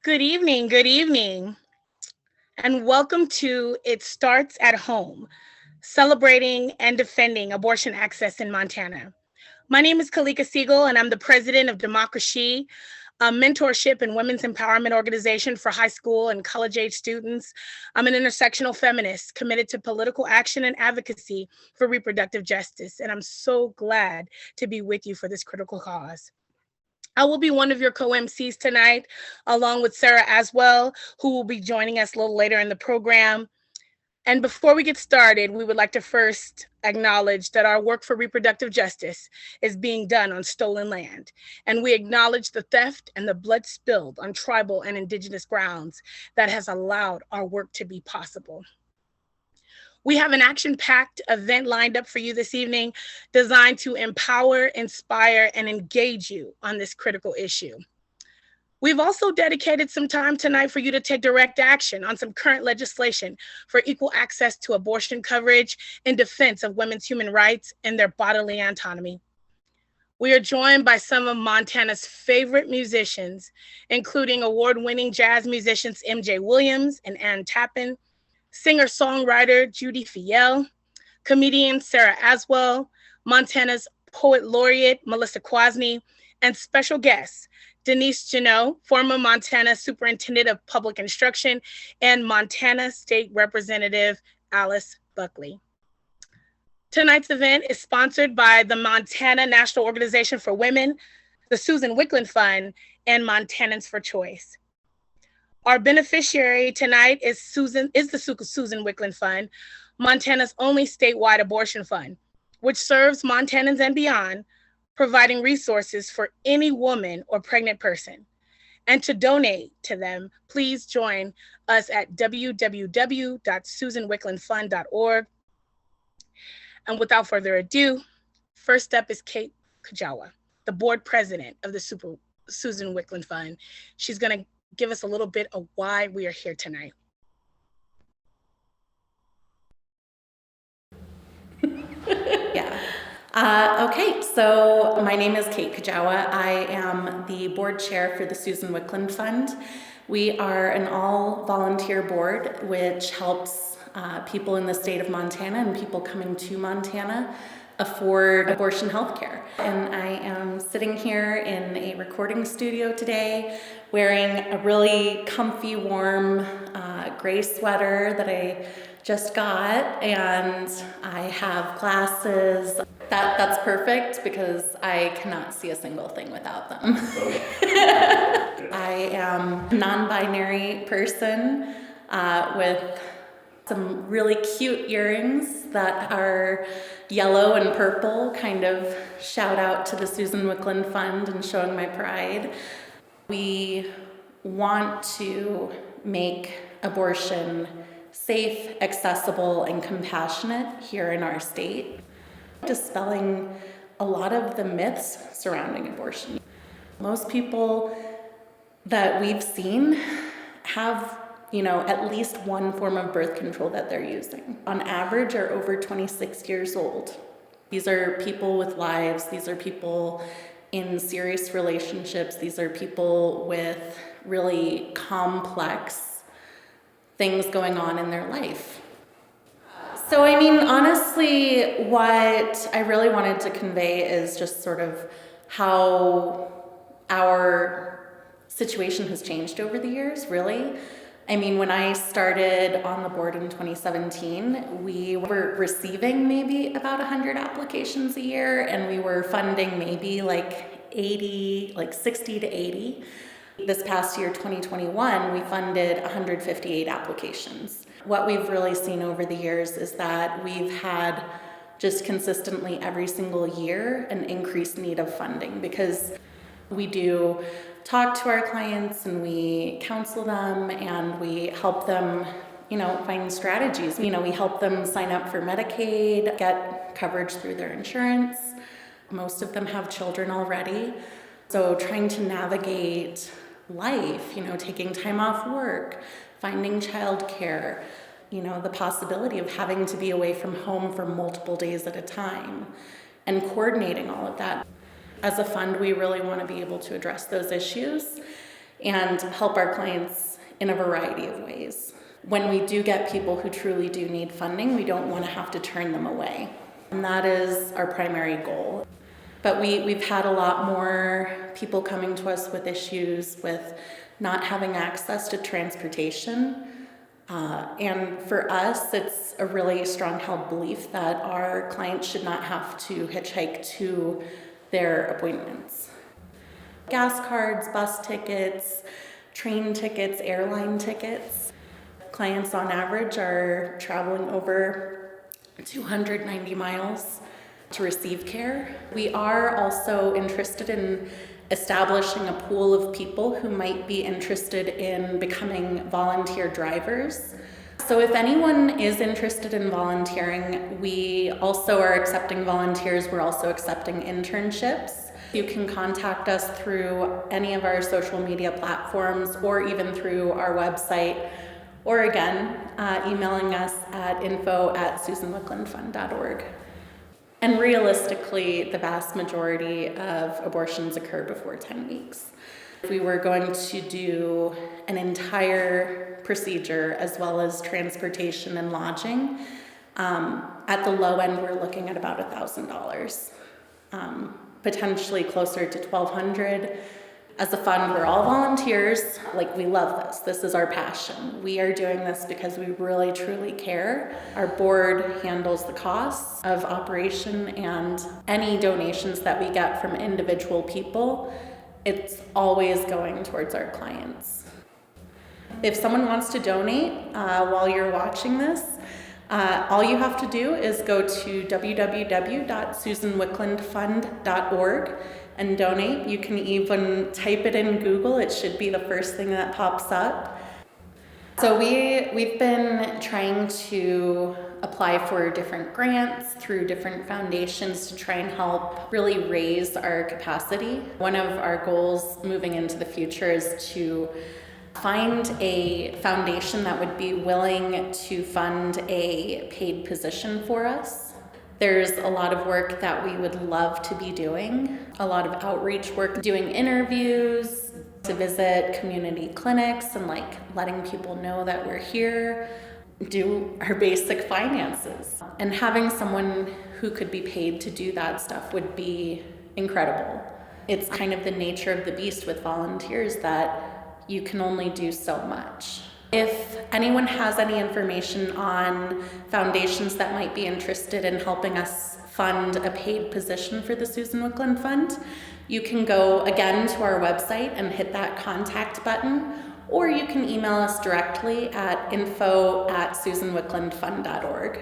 Good evening, and welcome to It Starts at Home, celebrating and defending abortion access in Montana. My name is Kalika Siegel, and I'm the president of Democracy, a mentorship and women's empowerment organization for high school and college age students. I'm an intersectional feminist committed to political action and advocacy for reproductive justice, and I'm so glad to be with you for this critical cause. I will be one of your co-MCs tonight, along with Sarah Aswell, who will be joining us a little later in the program. And before we get started, we would like to first acknowledge that our work for reproductive justice is being done on stolen land. And we acknowledge the theft and the blood spilled on tribal and indigenous grounds that has allowed our work to be possible. We have an action-packed event lined up for you this evening designed to empower, inspire, and engage you on this critical issue. We've also dedicated some time tonight for you to take direct action on some current legislation for equal access to abortion coverage in defense of women's human rights and their bodily autonomy. We are joined by some of Montana's favorite musicians, including award-winning jazz musicians MJ Williams and Ann Tappan, singer-songwriter Judy Fiel, comedian Sarah Aswell, Montana's poet laureate Melissa Kwasny, and special guests Denise Janot, former Montana Superintendent of Public Instruction, and Montana State Representative Alice Buckley. Tonight's event is sponsored by the Montana National Organization for Women, the Susan Wicklund Fund, and Montanans for Choice. Our beneficiary tonight is the Susan Wicklund Fund, Montana's only statewide abortion fund, which serves Montanans and beyond, providing resources for any woman or pregnant person. And to donate to them, please join us at www.susanwicklundfund.org. And without further ado, first up is Kate Kujawa, the board president of the Susan Wicklund Fund. She's going to give us a little bit of why we are here tonight. Okay, so my name is Kate Kujawa. I am the board chair for the Susan Wicklund Fund. We are an all-volunteer board which helps people in the state of Montana and people coming to Montana afford abortion health care. And I am sitting here in a recording studio today wearing a really comfy, warm gray sweater that I just got, and I have glasses. That's perfect because I cannot see a single thing without them. I am a non-binary person with some really cute earrings that are yellow and purple, kind of shout out to the Susan Wicklund Fund and showing my pride. We want to make abortion safe, accessible, and compassionate here in our state, dispelling a lot of the myths surrounding abortion. Most people that we've seen have, at least one form of birth control that they're using. On average, are over 26 years old. These are people with lives. These are people in serious relationships. These are people with really complex things going on in their life. So, honestly, what I really wanted to convey is just sort of how our situation has changed over the years, really. When I started on the board in 2017, we were receiving maybe about 100 applications a year, and we were funding maybe 60 to 80. This past year, 2021, we funded 158 applications. What we've really seen over the years is that we've had just consistently every single year an increased need of funding, because we do talk to our clients and we counsel them and we help them, find strategies. We help them sign up for Medicaid, get coverage through their insurance. Most of them have children already. So trying to navigate life, taking time off work, finding childcare, the possibility of having to be away from home for multiple days at a time, and coordinating all of that. As a fund, we really want to be able to address those issues and help our clients in a variety of ways. When we do get people who truly do need funding, we don't want to have to turn them away. And that is our primary goal. But we've had a lot more people coming to us with issues with not having access to transportation. And for us, it's a really strong held belief that our clients should not have to hitchhike to their appointments. Gas cards, bus tickets, train tickets, airline tickets. Clients on average are traveling over 290 miles to receive care. We are also interested in establishing a pool of people who might be interested in becoming volunteer drivers. So if anyone is interested in volunteering, we also are accepting volunteers. We're also accepting internships. You can contact us through any of our social media platforms or even through our website, or again, emailing us at info@susanwicklandfund.org. And realistically, the vast majority of abortions occur before 10 weeks. If we were going to do an entire procedure as well as transportation and lodging, at the low end, we're looking at about $1,000, potentially closer to $1,200. As a fund, we're all volunteers. We love this. This is our passion. We are doing this because we really, truly care. Our board handles the costs of operation, and any donations that we get from individual people, it's always going towards our clients. If someone wants to donate while you're watching this, all you have to do is go to www.susanwicklandfund.org and donate. You can even type it in Google. It should be the first thing that pops up. So we've been trying to apply for different grants through different foundations to try and help really raise our capacity. One of our goals moving into the future is to find a foundation that would be willing to fund a paid position for us. There's a lot of work that we would love to be doing, a lot of outreach work, doing interviews, to visit community clinics and letting people know that we're here, do our basic finances. And having someone who could be paid to do that stuff would be incredible. It's kind of the nature of the beast with volunteers that you can only do so much. If anyone has any information on foundations that might be interested in helping us fund a paid position for the Susan Wickland Fund, you can go again to our website and hit that contact button, or you can email us directly at info@susanwicklandfund.org.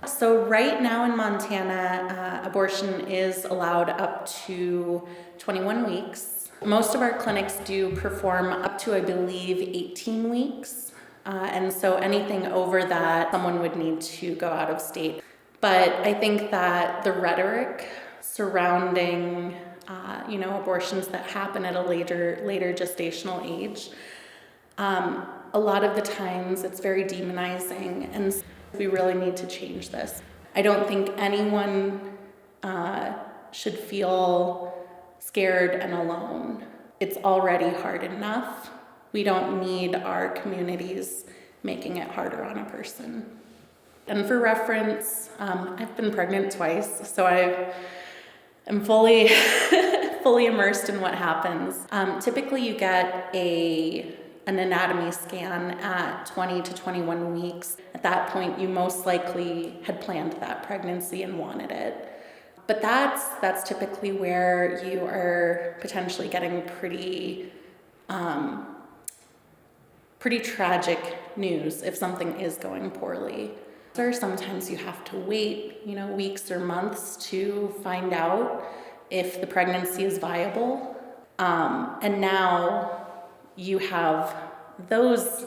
So right now in Montana, abortion is allowed up to 21 weeks. Most of our clinics do perform up to, I believe, 18 weeks. And so anything over that, someone would need to go out of state. But I think that the rhetoric surrounding, abortions that happen at a later gestational age, a lot of the times it's very demonizing, and we really need to change this. I don't think anyone should feel scared and alone. It's already hard enough. We don't need our communities making it harder on a person. And for reference, I've been pregnant twice, so I am fully immersed in what happens. Typically you get an anatomy scan at 20 to 21 weeks. At that point, you most likely had planned that pregnancy and wanted it. But that's typically where you are potentially getting pretty tragic news if something is going poorly. Or sometimes you have to wait, weeks or months to find out if the pregnancy is viable. And now you have those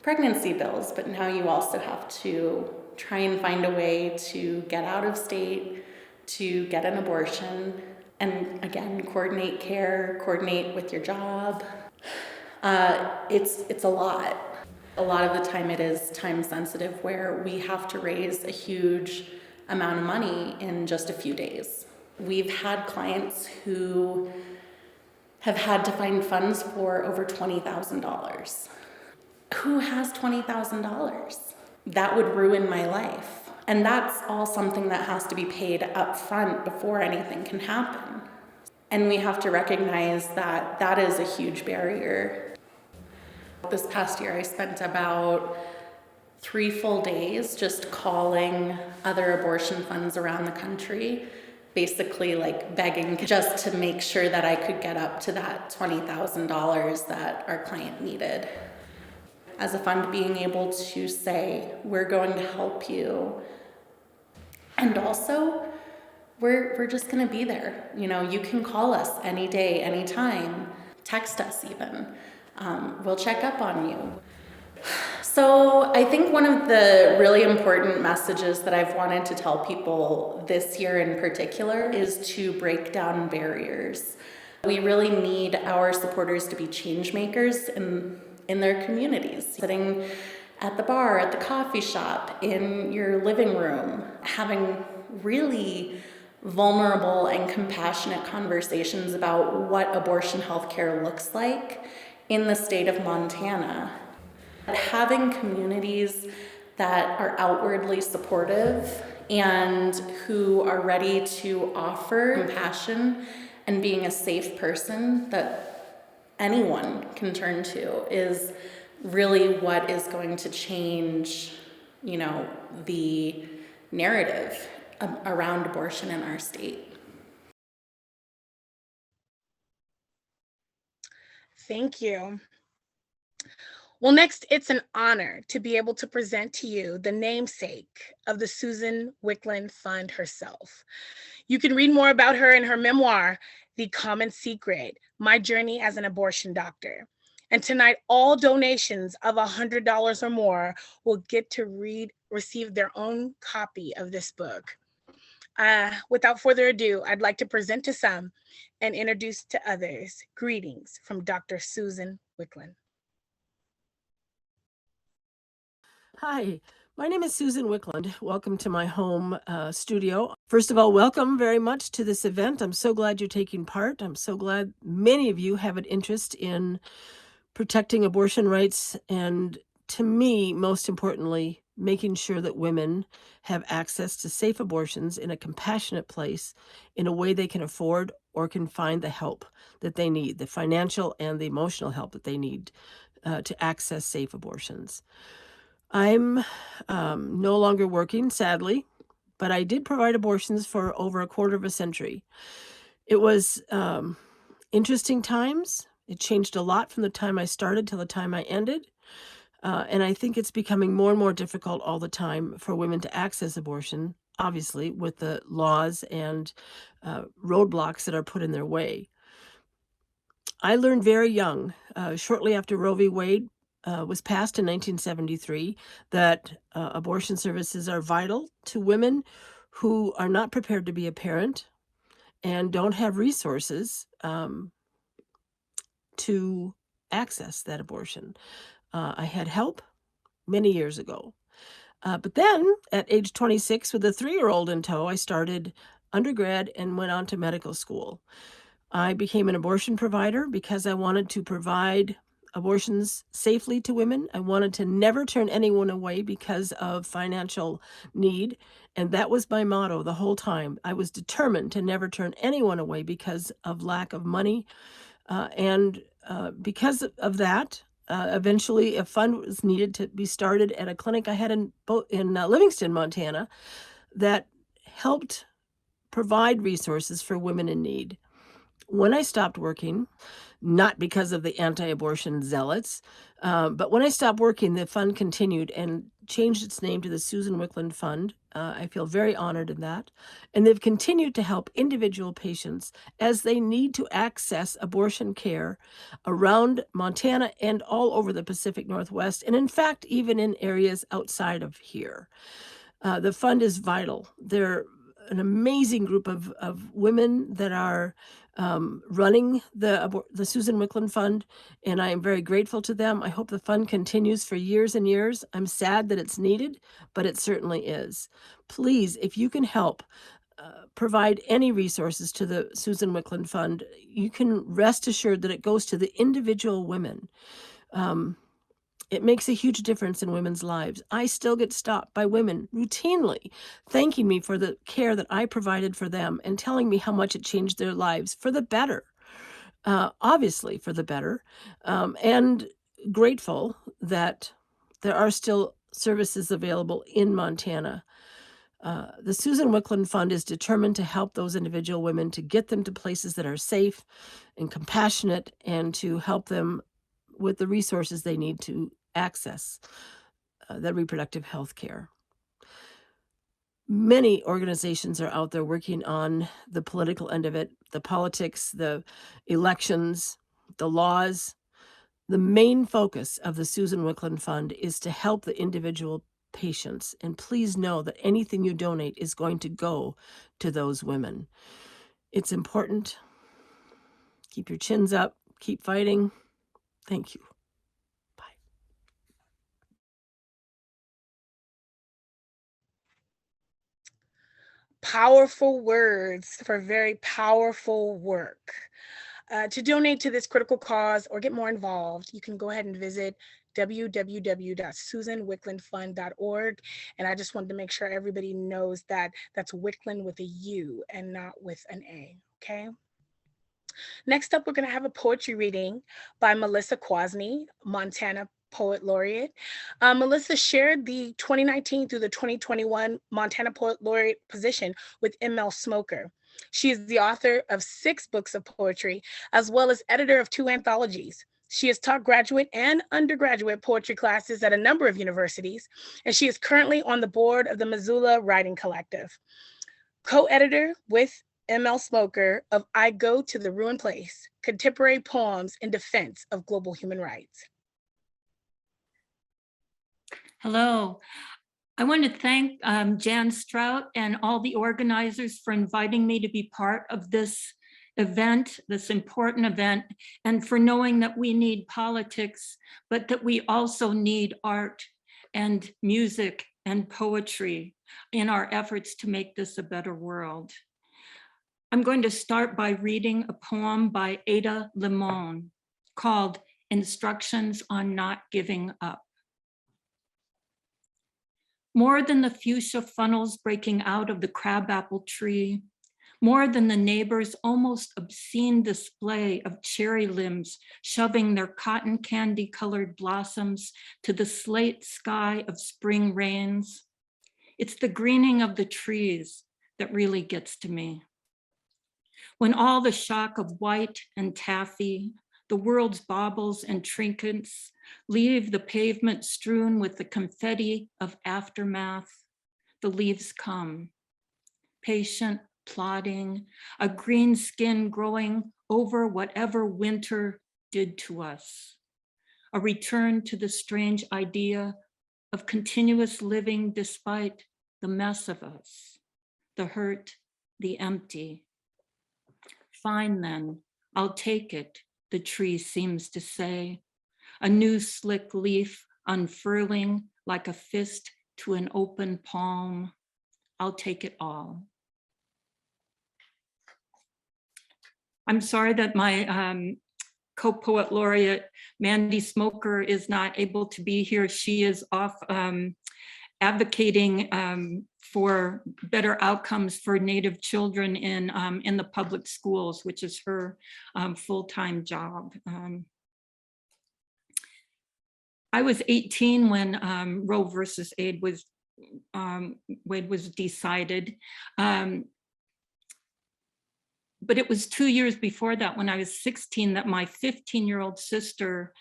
pregnancy bills, but now you also have to try and find a way to get out of state, to get an abortion, and again, coordinate care, coordinate with your job. It's a lot. A lot of the time it is time sensitive, where we have to raise a huge amount of money in just a few days. We've had clients who have had to find funds for over $20,000. Who has $20,000? That would ruin my life. And that's all something that has to be paid up front before anything can happen. And we have to recognize that that is a huge barrier. This past year, I spent about 3 full days just calling other abortion funds around the country, basically like begging just to make sure that I could get up to that $20,000 that our client needed. As a fund, being able to say, we're going to help you. And also, we're just gonna be there. You know, you can call us any day, anytime, text us even. We'll check up on you. So I think one of the really important messages that I've wanted to tell people this year in particular is to break down barriers. We really need our supporters to be change makers in their communities, sitting at the bar, at the coffee shop, in your living room, having really vulnerable and compassionate conversations about what abortion healthcare looks like in the state of Montana. Having communities that are outwardly supportive and who are ready to offer compassion and being a safe person that anyone can turn to is really what is going to change, you know, the narrative around abortion in our state. Thank you. Well, next, it's an honor to be able to present to you the namesake of the Susan Wicklund Fund herself. You can read more about her in her memoir, The Common Secret: My Journey as an Abortion Doctor. And tonight, all donations of $100 or more will get to receive their own copy of this book. Without further ado, I'd like to present to some and introduce to others. Greetings from Dr. Susan Wicklund. Hi, my name is Susan Wicklund. Welcome to my home studio. First of all, welcome very much to this event. I'm so glad you're taking part. I'm so glad many of you have an interest in protecting abortion rights, and to me, most importantly, making sure that women have access to safe abortions in a compassionate place in a way they can afford or can find the help that they need, the financial and the emotional help that they need to access safe abortions. I'm no longer working, sadly, but I did provide abortions for over a quarter of a century. It was interesting times. It changed a lot from the time I started till the time I ended. And I think it's becoming more and more difficult all the time for women to access abortion, obviously, with the laws and roadblocks that are put in their way. I learned very young, shortly after Roe v. Wade was passed in 1973, that abortion services are vital to women who are not prepared to be a parent and don't have resources to access that abortion. I had help many years ago. But then at age 26, with a 3-year-old in tow, I started undergrad and went on to medical school. I became an abortion provider because I wanted to provide abortions safely to women. I wanted to never turn anyone away because of financial need. And that was my motto the whole time. I was determined to never turn anyone away because of lack of money. And because of that, eventually a fund was needed to be started at a clinic I had in Livingston, Montana, that helped provide resources for women in need. When I stopped working, not because of the anti-abortion zealots, but when I stopped working, the fund continued and changed its name to the Susan Wicklund Fund. I feel very honored in that. And they've continued to help individual patients as they need to access abortion care around Montana and all over the Pacific Northwest, and in fact, even in areas outside of here. The fund is vital. They're an amazing group of women that are running the Susan Wicklund Fund, and I am very grateful to them. I hope the fund continues for years and years. I'm sad that it's needed, but it certainly is. Please, if you can help, provide any resources to the Susan Wickland Fund, you can rest assured that it goes to the individual women. It makes a huge difference in women's lives. I still get stopped by women routinely thanking me for the care that I provided for them and telling me how much it changed their lives for the better, obviously for the better, and grateful that there are still services available in Montana. The Susan Wickland Fund is determined to help those individual women, to get them to places that are safe and compassionate, and to help them with the resources they need to access the reproductive health care. Many organizations are out there working on the political end of it, the politics, the elections, the laws. The main focus of the Susan Wickland Fund is to help the individual patients. And please know that anything you donate is going to go to those women. It's important. Keep your chins up. Keep fighting. Thank you. Bye. Powerful words for very powerful work. To donate to this critical cause or get more involved, you can go ahead and visit www.susanwicklandfund.org. And I just wanted to make sure everybody knows that that's Wickland with a U and not with an A, okay? Next up, we're going to have a poetry reading by Melissa Kwasny, Montana Poet Laureate. Melissa shared the 2019 through the 2021 Montana Poet Laureate position with M.L. Smoker. She is the author of 6 books of poetry, as well as editor of 2 anthologies. She has taught graduate and undergraduate poetry classes at a number of universities, and she is currently on the board of the Missoula Writing Collective. Co-editor with M.L. Smoker of I Go to the Ruined Place, Contemporary Poems in Defense of Global Human Rights. Hello. I want to thank Jan Strout and all the organizers for inviting me to be part of this event, this important event, and for knowing that we need politics, but that we also need art and music and poetry in our efforts to make this a better world. I'm going to start by reading a poem by Ada Limon called Instructions on Not Giving Up. More than the fuchsia funnels breaking out of the crabapple tree, more than the neighbor's almost obscene display of cherry limbs shoving their cotton candy colored blossoms to the slate sky of spring rains, it's the greening of the trees that really gets to me. When all the shock of white and taffy, the world's baubles and trinkets leave the pavement strewn with the confetti of aftermath, the leaves come, patient, plodding, a green skin growing over whatever winter did to us, a return to the strange idea of continuous living despite the mess of us, the hurt, the empty. Fine then, I'll take it, the tree seems to say, a new slick leaf unfurling like a fist to an open palm. I'll take it all. I'm sorry that my co-poet laureate, Mandy Smoker, is not able to be here. She is off advocating for better outcomes for Native children in the public schools, which is her full-time job. I was 18 when Roe versus Wade was decided. But it was 2 years before that, when I was 16, that my 15-year-old sister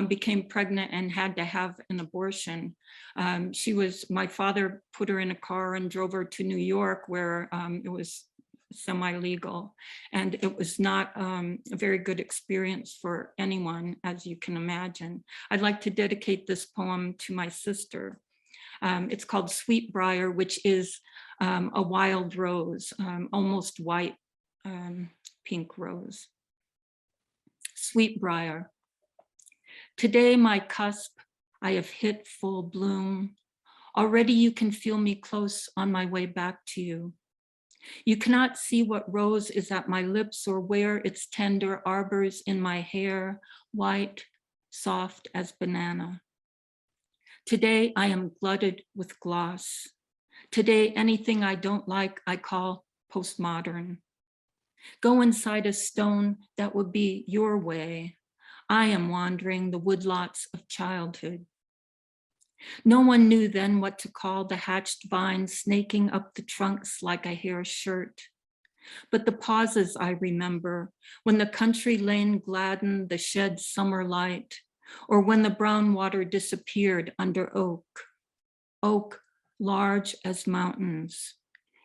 became pregnant and had to have an abortion. My father put her in a car and drove her to New York, where it was semi-legal. And it was not a very good experience for anyone, as you can imagine. I'd like to dedicate this poem to my sister. It's called Sweetbriar, which is a wild rose, almost white, pink rose. Sweetbriar. Today, my cusp, I have hit full bloom. Already you can feel me close on my way back to you. You cannot see what rose is at my lips or where its tender arbors in my hair, white, soft as banana. Today I am glutted with gloss. Today anything I don't like I call postmodern. Go inside a stone that would be your way. I am wandering the woodlots of childhood. No one knew then what to call the hatched vines snaking up the trunks like a hair shirt. But the pauses I remember, when the country lane gladdened the shed summer light, or when the brown water disappeared under oak. Oak large as mountains.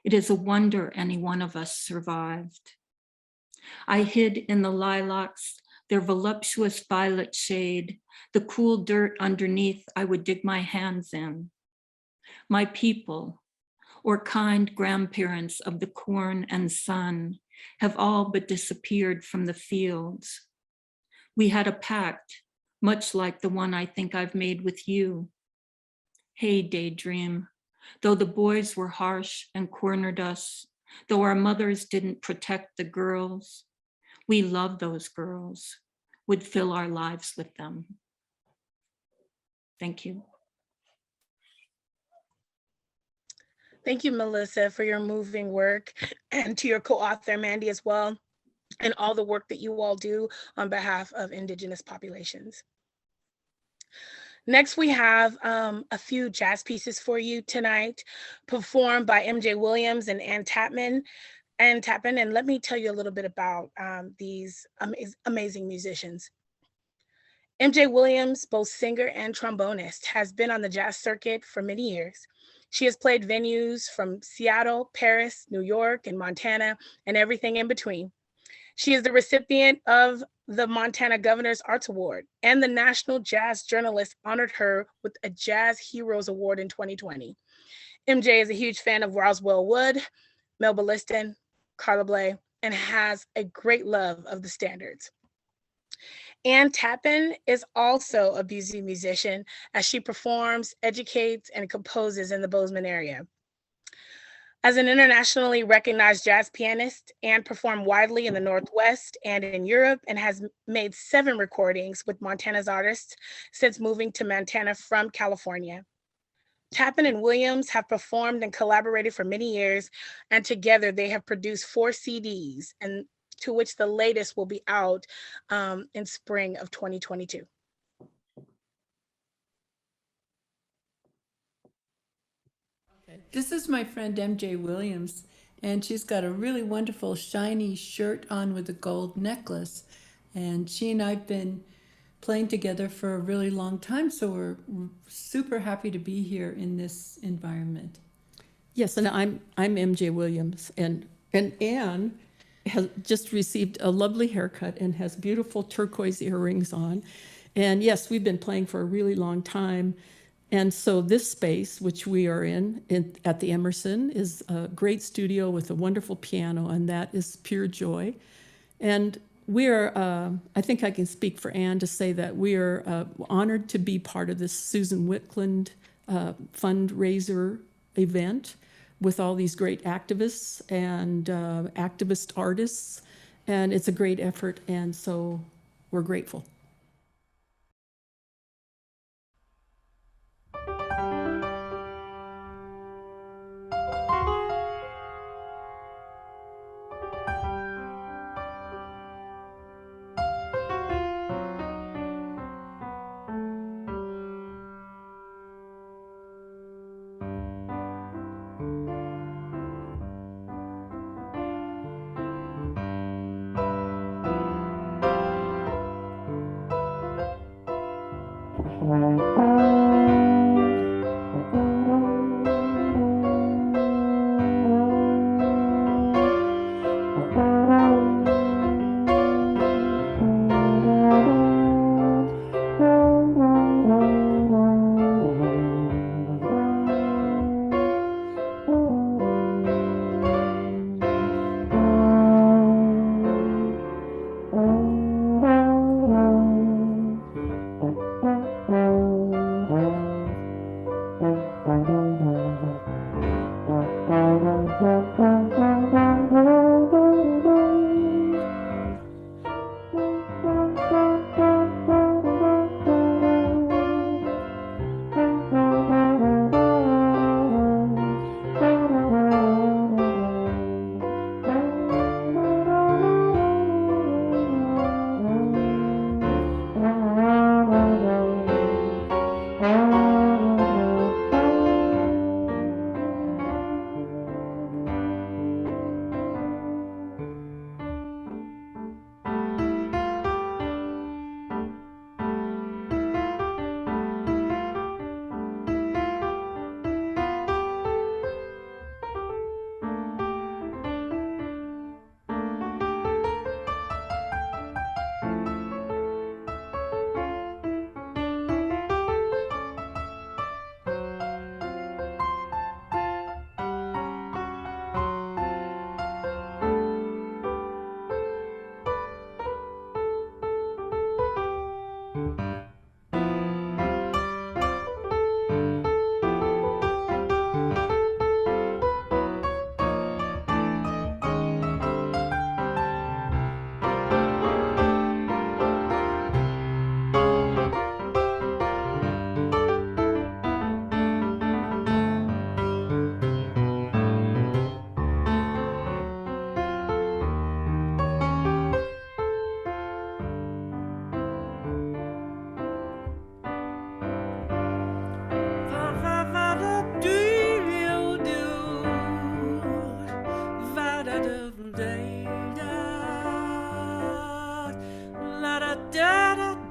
It is a wonder any one of us survived. I hid in the lilacs, their voluptuous violet shade, the cool dirt underneath I would dig my hands in. My people, or kind grandparents of the corn and sun, have all but disappeared from the fields. We had a pact, much like the one I think I've made with you. Hey, daydream, though the boys were harsh and cornered us, though our mothers didn't protect the girls, we loved those girls, would fill our lives with them. Thank you. Thank you, Melissa, for your moving work, and to your co-author, Mandy, as well, and all the work that you all do on behalf of Indigenous populations. Next, we have a few jazz pieces for you tonight, performed by MJ Williams and Ann Tapman. And let me tell you a little bit about these amazing musicians. MJ Williams, both singer and trombonist, has been on the jazz circuit for many years. She has played venues from Seattle, Paris, New York, and Montana, and everything in between. She is the recipient of the Montana Governor's Arts Award, and the National Jazz Journalist honored her with a Jazz Heroes Award in 2020. MJ is a huge fan of Roswell Wood, Melba Liston, Carla Bley, and has a great love of the standards. Ann Tappan is also a busy musician as she performs, educates, and composes in the Bozeman area. As an internationally recognized jazz pianist, Ann performed widely in the Northwest and in Europe, and has made 7 recordings with Montana's artists since moving to Montana from California. Tappan and Williams have performed and collaborated for many years, and together they have produced 4 CDs, and to which the latest will be out in spring of 2022. This is my friend MJ Williams, and she's got a really wonderful shiny shirt on with a gold necklace. And she and I've been playing together for a really long time, so we're super happy to be here in this environment. Yes, and I'm MJ Williams, and Anne has just received a lovely haircut and has beautiful turquoise earrings on. And yes, we've been playing for a really long time. And so this space, which we are in at the Emerson, is a great studio with a wonderful piano, and that is pure joy. And we are, I think I can speak for Anne to say that we are honored to be part of this Susan Whitland fundraiser event with all these great activists and activist artists. And it's a great effort, and so we're grateful.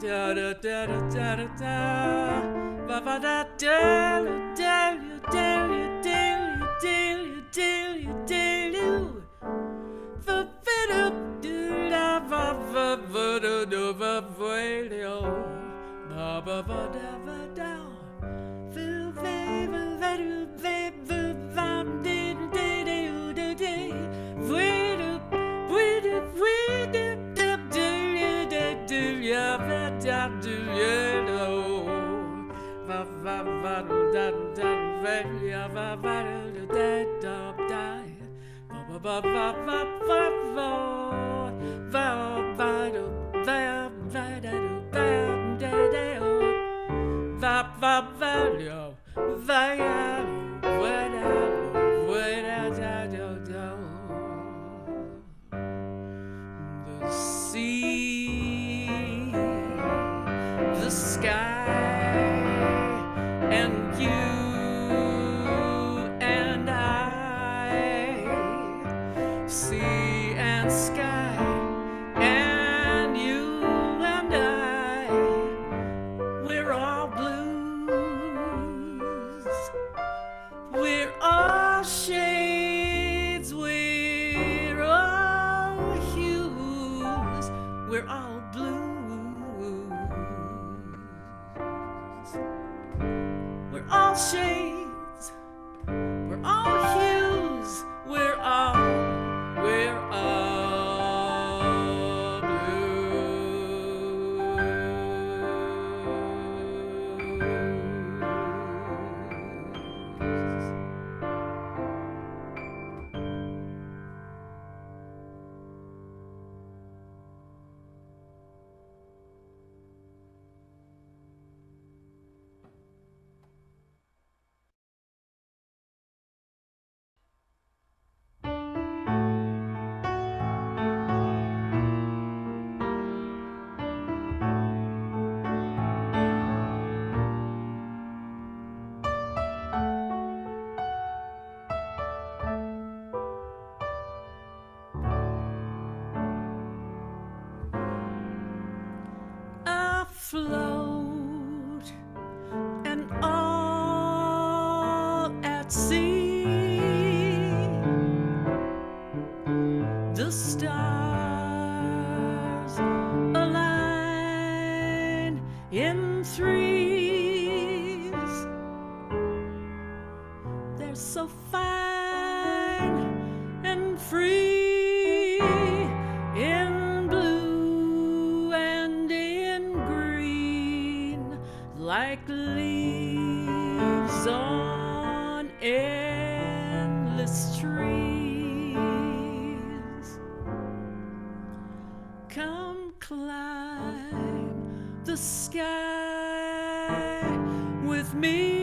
da da da da da da da. Ba ba da da da da da da da da da da. Va va da da va va va da da va va da. Ba ba ba da va da. Va va va va do va va va da da da da da. Va da va da va da da da da da ya va da do ya do. Va va va da da va ya va va da da da da. Ba ba ba ba ba ba va va do va va da do va da da va va va do va ya va da da do do. The sea, the sky, and you and I. Sea and sky, and you and I, we're all blues, we're all shades, we're all hues, we're all blues, we're all shades, we're all hues, we're all blues. Afloat and all at sea, the stars align in threes. They're so fine and free in blue and in green, like leaves on endless trees. Come climb the sky with me.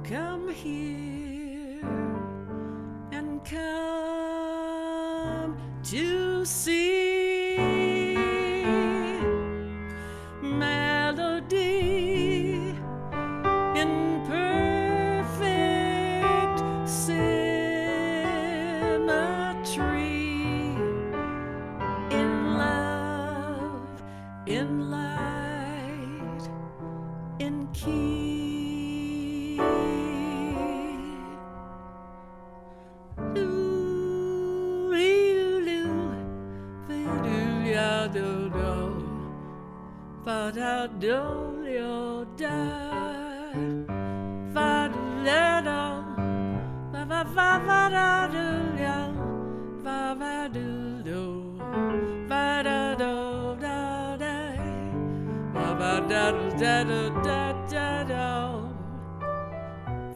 Come here and come to see melody in perfect symmetry, in love, in light, in key. Ba da do yo da, ba da da, ba ba ba ba da do yo, ba ba do do, ba da do da da, ba ba da da da da da do,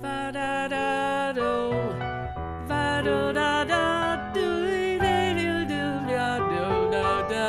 ba da da do, ba do da da do do do do da do da da.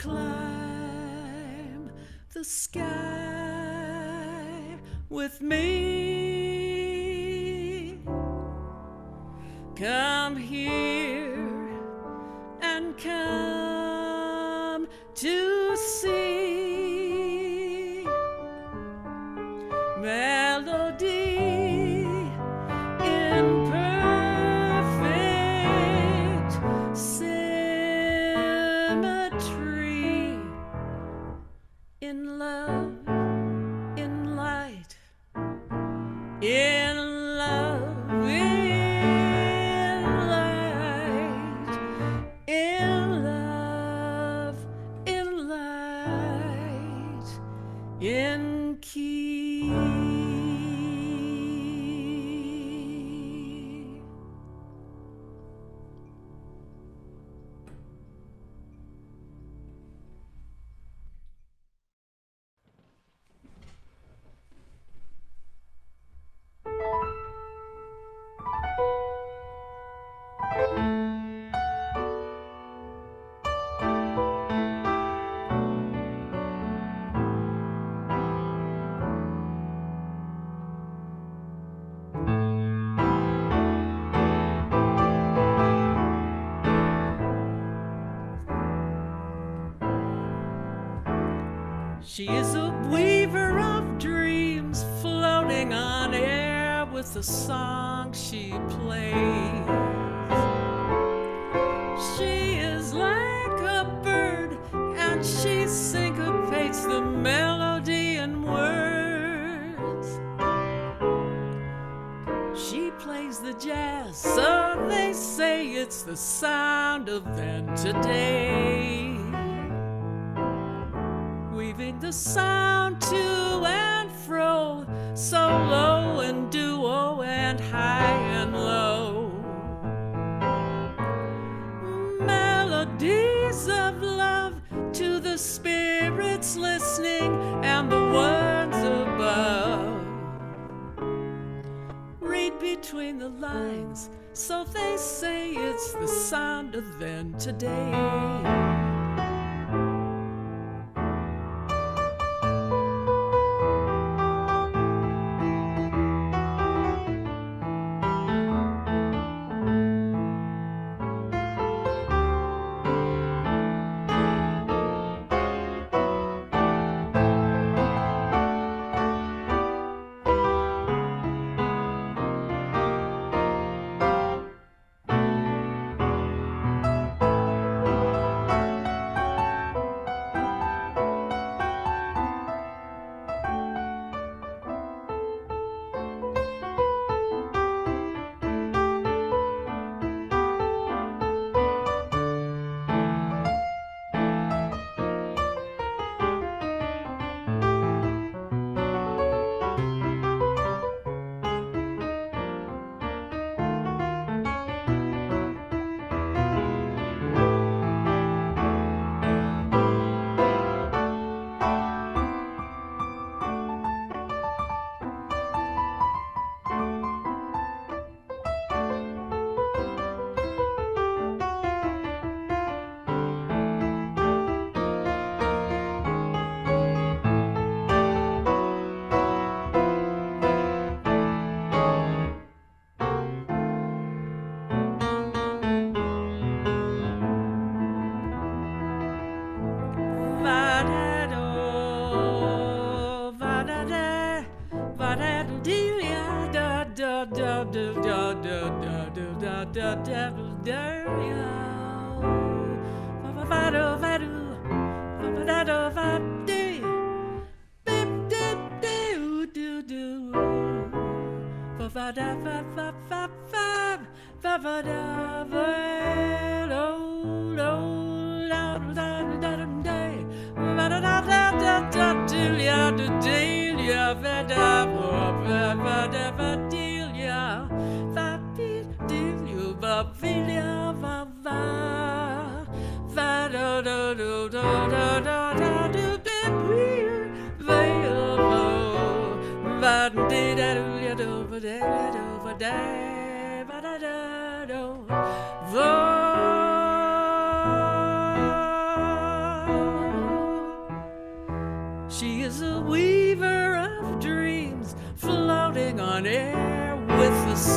climb the sky with me. Come here and come to see melody in perfect symmetry, in love, in light, in love, in light, in love, in light, in key. She is a weaver of dreams, floating on air with the song she plays. She is like a bird, and she syncopates the melody and words. She plays the jazz, so they say it's the sound of then today. Weaving the sound to and fro, solo and duo and high and low. Melodies of love to the spirits listening and the ones above. Read between the lines, so they say it's the sound of then today.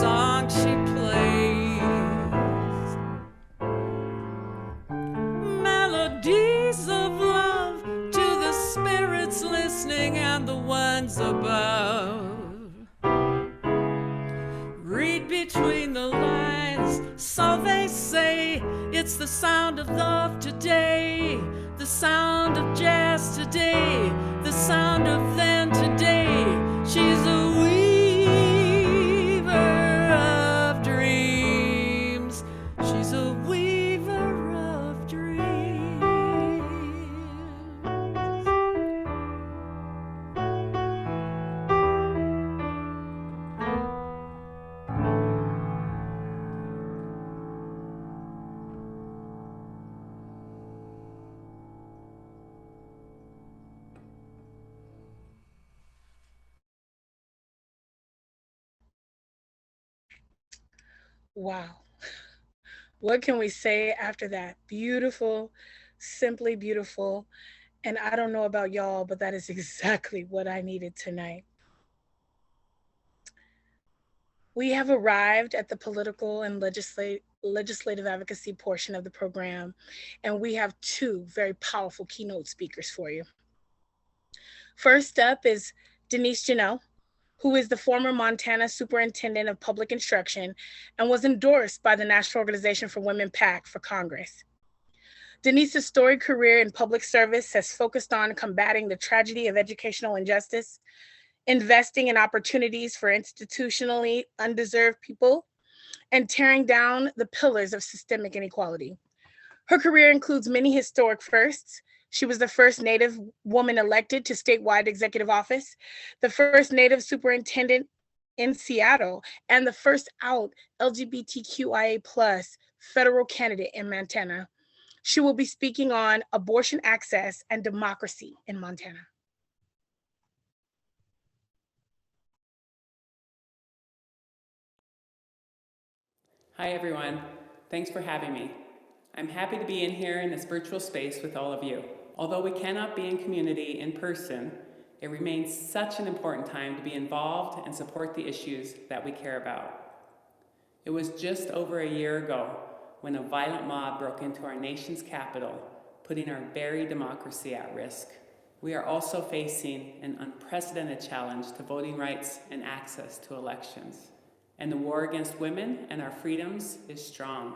song she plays. Melodies of love to the spirits listening and the ones above. Read between the lines, so they say. It's the sound of love today, the sound of jazz today, the sound of then today. She's a weaver of dreams. She's a weaver of dreams. Wow. What can we say after that? Beautiful, simply beautiful. And I don't know about y'all, but that is exactly what I needed tonight. We have arrived at the political and legislative advocacy portion of the program, and we have two very powerful keynote speakers for you. First up is Denise Janot, who is the former Montana Superintendent of Public Instruction and was endorsed by the National Organization for Women PAC for Congress. Denise's storied career in public service has focused on combating the tragedy of educational injustice, investing in opportunities for institutionally undeserved people, and tearing down the pillars of systemic inequality. Her career includes many historic firsts. She was the first Native woman elected to statewide executive office, the first Native superintendent in Seattle, and the first out LGBTQIA+ federal candidate in Montana. She will be speaking on abortion access and democracy in Montana. Hi everyone, thanks for having me. I'm happy to be in here in this virtual space with all of you. Although we cannot be in community in person, it remains such an important time to be involved and support the issues that we care about. It was just over a year ago when a violent mob broke into our nation's capital, putting our very democracy at risk. We are also facing an unprecedented challenge to voting rights and access to elections. And the war against women and our freedoms is strong.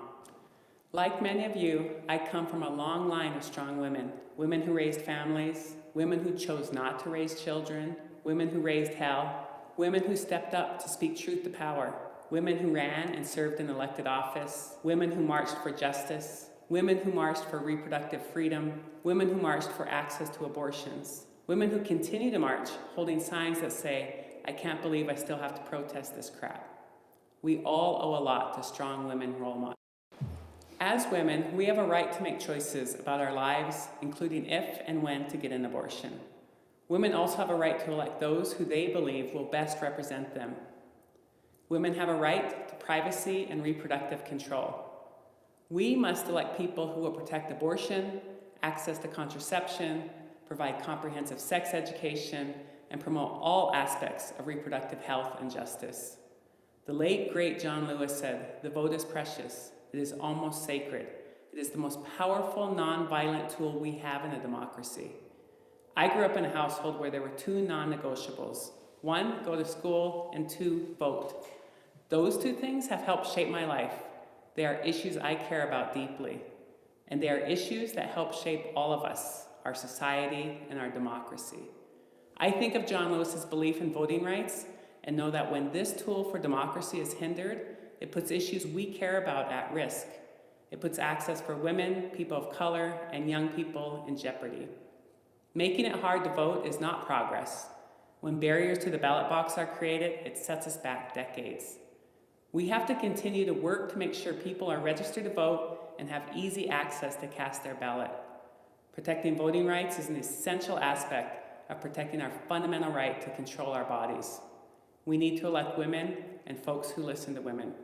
Like many of you, I come from a long line of strong women. Women who raised families, women who chose not to raise children, women who raised hell, women who stepped up to speak truth to power, women who ran and served in elected office, women who marched for justice, women who marched for reproductive freedom, women who marched for access to abortions, women who continue to march holding signs that say, "I can't believe I still have to protest this crap." We all owe a lot to strong women role models. As women, we have a right to make choices about our lives, including if and when to get an abortion. Women also have a right to elect those who they believe will best represent them. Women have a right to privacy and reproductive control. We must elect people who will protect abortion, access to contraception, provide comprehensive sex education, and promote all aspects of reproductive health and justice. The late, great John Lewis said, "The vote is precious. It is almost sacred. It is the most powerful, non-violent tool we have in a democracy." I grew up in a household where there were two non-negotiables. One, go to school, and two, vote. Those two things have helped shape my life. They are issues I care about deeply. And they are issues that help shape all of us, our society, and our democracy. I think of John Lewis's belief in voting rights and know that when this tool for democracy is hindered, it puts issues we care about at risk. It puts access for women, people of color, and young people in jeopardy. Making it hard to vote is not progress. When barriers to the ballot box are created, it sets us back decades. We have to continue to work to make sure people are registered to vote and have easy access to cast their ballot. Protecting voting rights is an essential aspect of protecting our fundamental right to control our bodies. We need to elect women and folks who listen to women.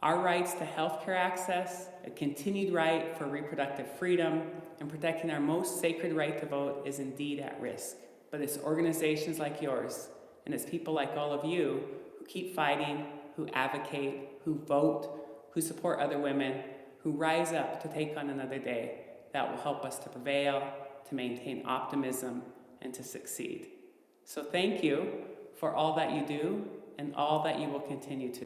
Our rights to healthcare access, a continued right for reproductive freedom, and protecting our most sacred right to vote is indeed at risk. But it's organizations like yours, and it's people like all of you who keep fighting who advocate, who vote, who support other women, who rise up to take on another day that will help us to prevail, to maintain optimism, and to succeed. So thank you for all that you do and all that you will continue to do.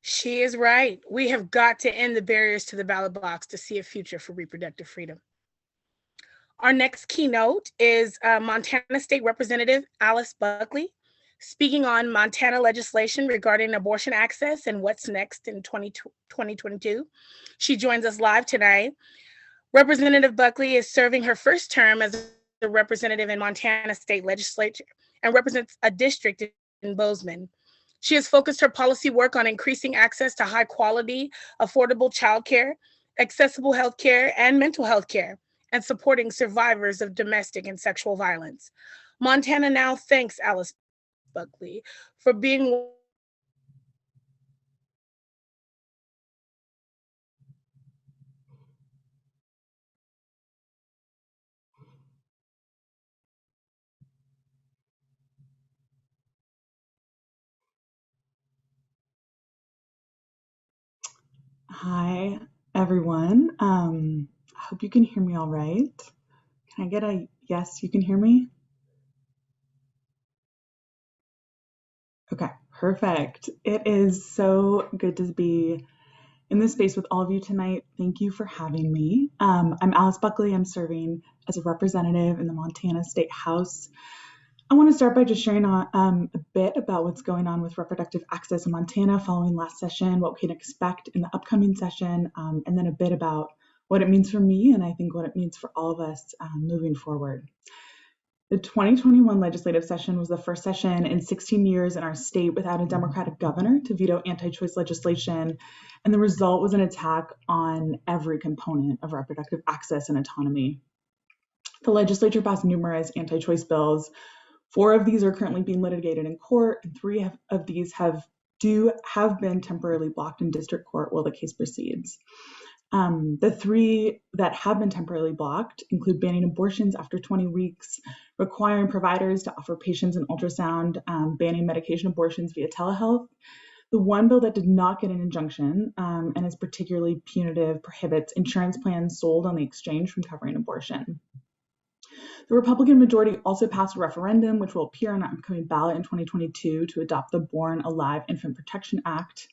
She is right. We have got to end the barriers to the ballot box to see a future for reproductive freedom. Our next keynote is Montana State Representative Alice Buckley, speaking on Montana legislation regarding abortion access and what's next in 2022. She joins us live tonight. Representative Buckley is serving her first term as a representative in Montana State Legislature and represents a district in Bozeman. She has focused her policy work on increasing access to high quality, affordable childcare, accessible healthcare, and mental health care, and supporting survivors of domestic and sexual violence. Montana now thanks Alice Buckley for being Hi, everyone. I hope you can hear me all right. Can I get a yes, you can hear me? Okay, perfect. It is so good to be in this space with all of you tonight. Thank you for having me. I'm Alice Buckley. I'm serving as a representative in the Montana State House. I want to start by just sharing a bit about what's going on with reproductive access in Montana following last session, what we can expect in the upcoming session, and then a bit about what it means for me and I think what it means for all of us moving forward. The 2021 legislative session was the first session in 16 years in our state without a Democratic governor to veto anti-choice legislation, and the result was an attack on every component of reproductive access and autonomy. The legislature passed numerous anti-choice bills. 4 of these are currently being litigated in court, and 3 of these have been temporarily blocked in district court while the case proceeds. The 3 that have been temporarily blocked include banning abortions after 20 weeks, requiring providers to offer patients an ultrasound, banning medication abortions via telehealth. The one bill that did not get an injunction and is particularly punitive prohibits insurance plans sold on the exchange from covering abortion. The Republican majority also passed a referendum, which will appear on an upcoming ballot in 2022 to adopt the Born Alive Infant Protection Act.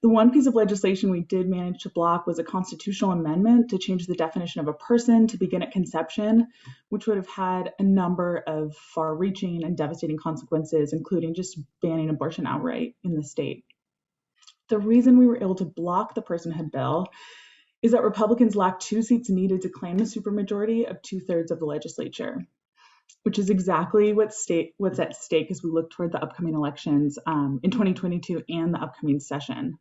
The one piece of legislation we did manage to block was a constitutional amendment to change the definition of a person to begin at conception, which would have had a number of far-reaching and devastating consequences, including just banning abortion outright in the state. The reason we were able to block the personhood bill is that Republicans lacked 2 seats needed to claim the supermajority of 2/3 of the legislature, which is exactly what's at stake as we look toward the upcoming elections in 2022 and the upcoming session.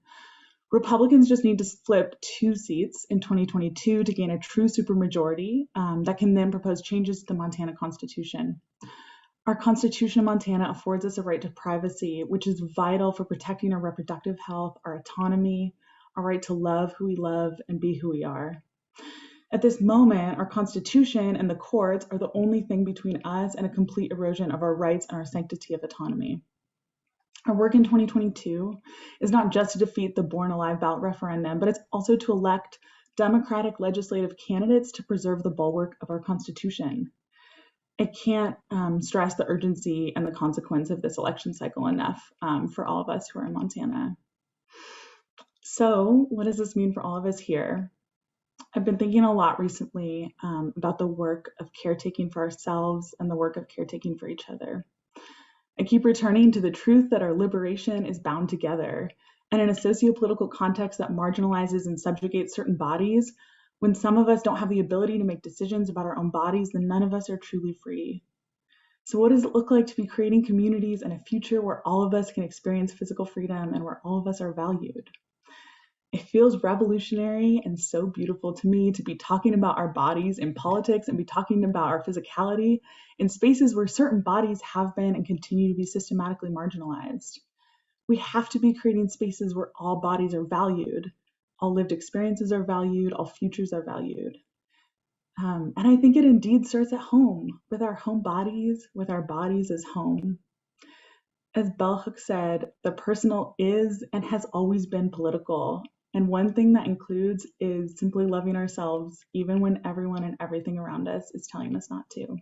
Republicans just need to flip 2 seats in 2022 to gain a true supermajority that can then propose changes to the Montana Constitution. Our Constitution of Montana affords us a right to privacy, which is vital for protecting our reproductive health, our autonomy, our right to love who we love and be who we are. At this moment, our Constitution and the courts are the only thing between us and a complete erosion of our rights and our sanctity of autonomy. Our work in 2022 is not just to defeat the Born Alive ballot referendum, but it's also to elect Democratic legislative candidates to preserve the bulwark of our Constitution. I can't stress the urgency and the consequence of this election cycle enough for all of us who are in Montana. So what does this mean for all of us here? I've been thinking a lot recently about the work of caretaking for ourselves and the work of caretaking for each other. I keep returning to the truth that our liberation is bound together, and in a socio-political context that marginalizes and subjugates certain bodies, when some of us don't have the ability to make decisions about our own bodies, then none of us are truly free. So what does it look like to be creating communities and a future where all of us can experience physical freedom and where all of us are valued? It feels revolutionary and so beautiful to me to be talking about our bodies in politics and be talking about our physicality in spaces where certain bodies have been and continue to be systematically marginalized. We have to be creating spaces where all bodies are valued, all lived experiences are valued, all futures are valued. And I think it indeed starts at home, with our home bodies, with our bodies as home. As Bell Hooks said, the personal is and has always been political. And one thing that includes is simply loving ourselves, even when everyone and everything around us is telling us not to.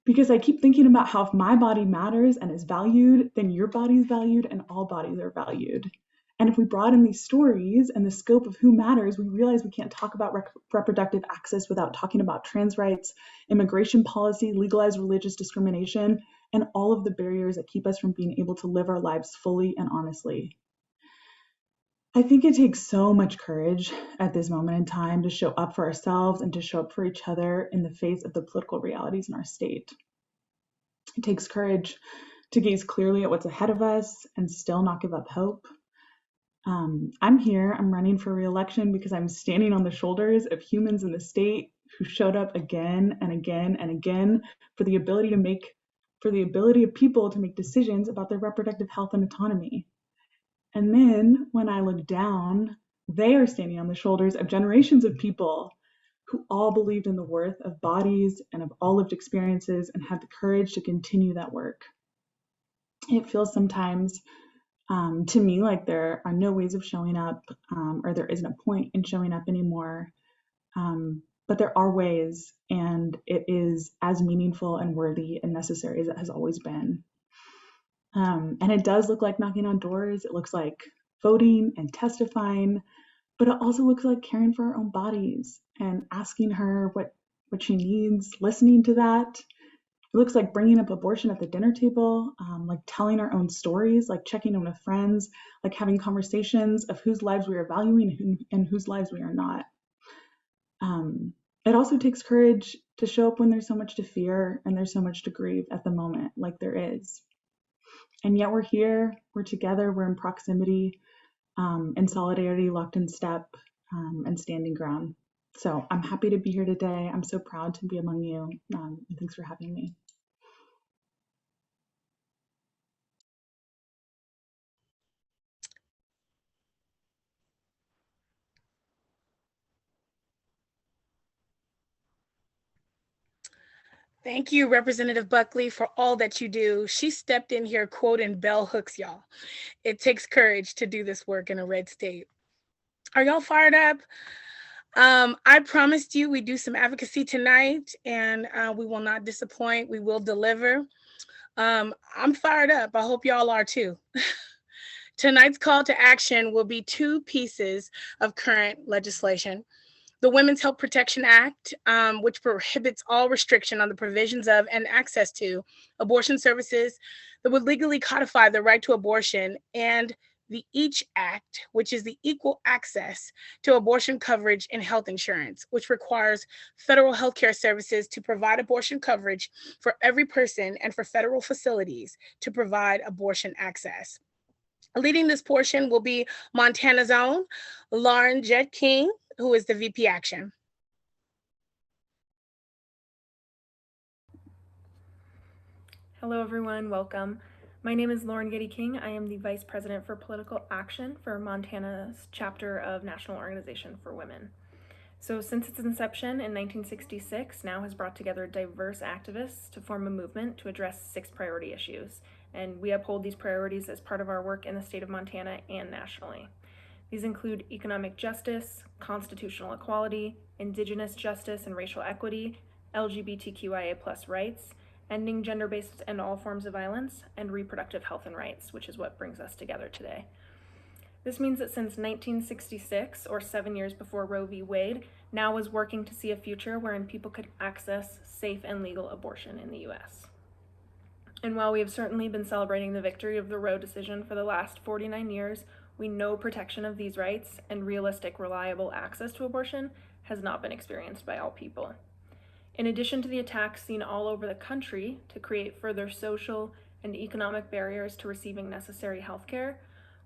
Because I keep thinking about how if my body matters and is valued, then your body is valued and all bodies are valued. And if we broaden these stories and the scope of who matters, we realize we can't talk about reproductive access without talking about trans rights, immigration policy, legalized religious discrimination, and all of the barriers that keep us from being able to live our lives fully and honestly. I think it takes so much courage at this moment in time to show up for ourselves and to show up for each other in the face of the political realities in our state. It takes courage to gaze clearly at what's ahead of us and still not give up hope. I'm here, I'm running for re-election because I'm standing on the shoulders of humans in the state who showed up again and again and again for the ability of people to make decisions about their reproductive health and autonomy. And then when I look down, they are standing on the shoulders of generations of people who all believed in the worth of bodies and of all lived experiences and had the courage to continue that work. It feels sometimes to me like there are no ways of showing up, or there isn't a point in showing up anymore. But there are ways, and it is as meaningful and worthy and necessary as it has always been. And it does look like knocking on doors. It looks like voting and testifying, but it also looks like caring for our own bodies and asking her what she needs, listening to that. It looks like bringing up abortion at the dinner table, like telling our own stories, like checking in with friends, like having conversations of whose lives we are valuing and whose lives we are not. It also takes courage to show up when there's so much to fear and there's so much to grieve at the moment, like there is. And yet we're here, we're together, we're in proximity, in solidarity, locked in step, and standing ground. So I'm happy to be here today. I'm so proud to be among you. And thanks for having me. Thank you, Representative Buckley, for all that you do. She stepped in here quoting Bell Hooks, y'all. It takes courage to do this work in a red state. Are y'all fired up? I promised you we do some advocacy tonight, and we will not disappoint. We will deliver. I'm fired up. I hope y'all are too. Tonight's call to action will be two pieces of current legislation. The Women's Health Protection Act, which prohibits all restriction on the provisions of and access to abortion services that would legally codify the right to abortion, and the EACH Act, which is the Equal Access to Abortion Coverage and Health Insurance, which requires federal healthcare services to provide abortion coverage for every person and for federal facilities to provide abortion access. Leading this portion will be Montana's own Lauren Jett King, who is the VP Action. Hello everyone, welcome. My name is Lauren Getty King. I am the Vice President for Political Action for Montana's chapter of National Organization for Women. So since its inception in 1966, NOW has brought together diverse activists to form a movement to address 6 priority issues. And we uphold these priorities as part of our work in the state of Montana and nationally. These include economic justice, constitutional equality, indigenous justice and racial equity, LGBTQIA+ rights, ending gender-based and all forms of violence, and reproductive health and rights, which is what brings us together today. This means that since 1966, or 7 years before Roe v. Wade, NOW was working to see a future wherein people could access safe and legal abortion in the US. And while we have certainly been celebrating the victory of the Roe decision for the last 49 years, we know protection of these rights and realistic, reliable access to abortion has not been experienced by all people. In addition to the attacks seen all over the country to create further social and economic barriers to receiving necessary health care,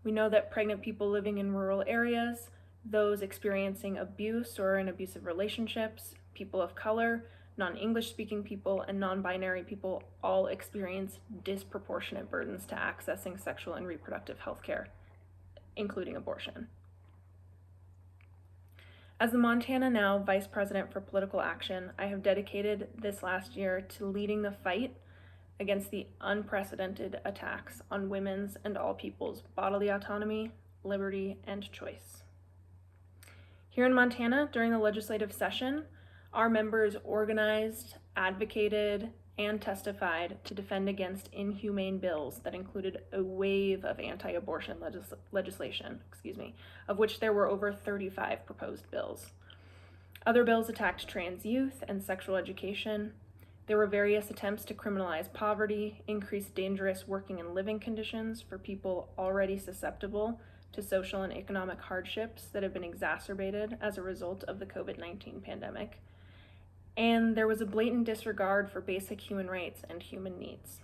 we know that pregnant people living in rural areas, those experiencing abuse or in abusive relationships, people of color, non-English speaking people, and non-binary people all experience disproportionate burdens to accessing sexual and reproductive health care, including abortion. As the Montana Now Vice President for Political Action, I have dedicated this last year to leading the fight against the unprecedented attacks on women's and all people's bodily autonomy, liberty, and choice. Here in Montana, during the legislative session, our members organized, advocated, and testified to defend against inhumane bills that included a wave of anti-abortion legislation, of which there were over 35 proposed bills. Other bills attacked trans youth and sexual education. There were various attempts to criminalize poverty, increase dangerous working and living conditions for people already susceptible to social and economic hardships that have been exacerbated as a result of the COVID-19 pandemic. And there was a blatant disregard for basic human rights and human needs.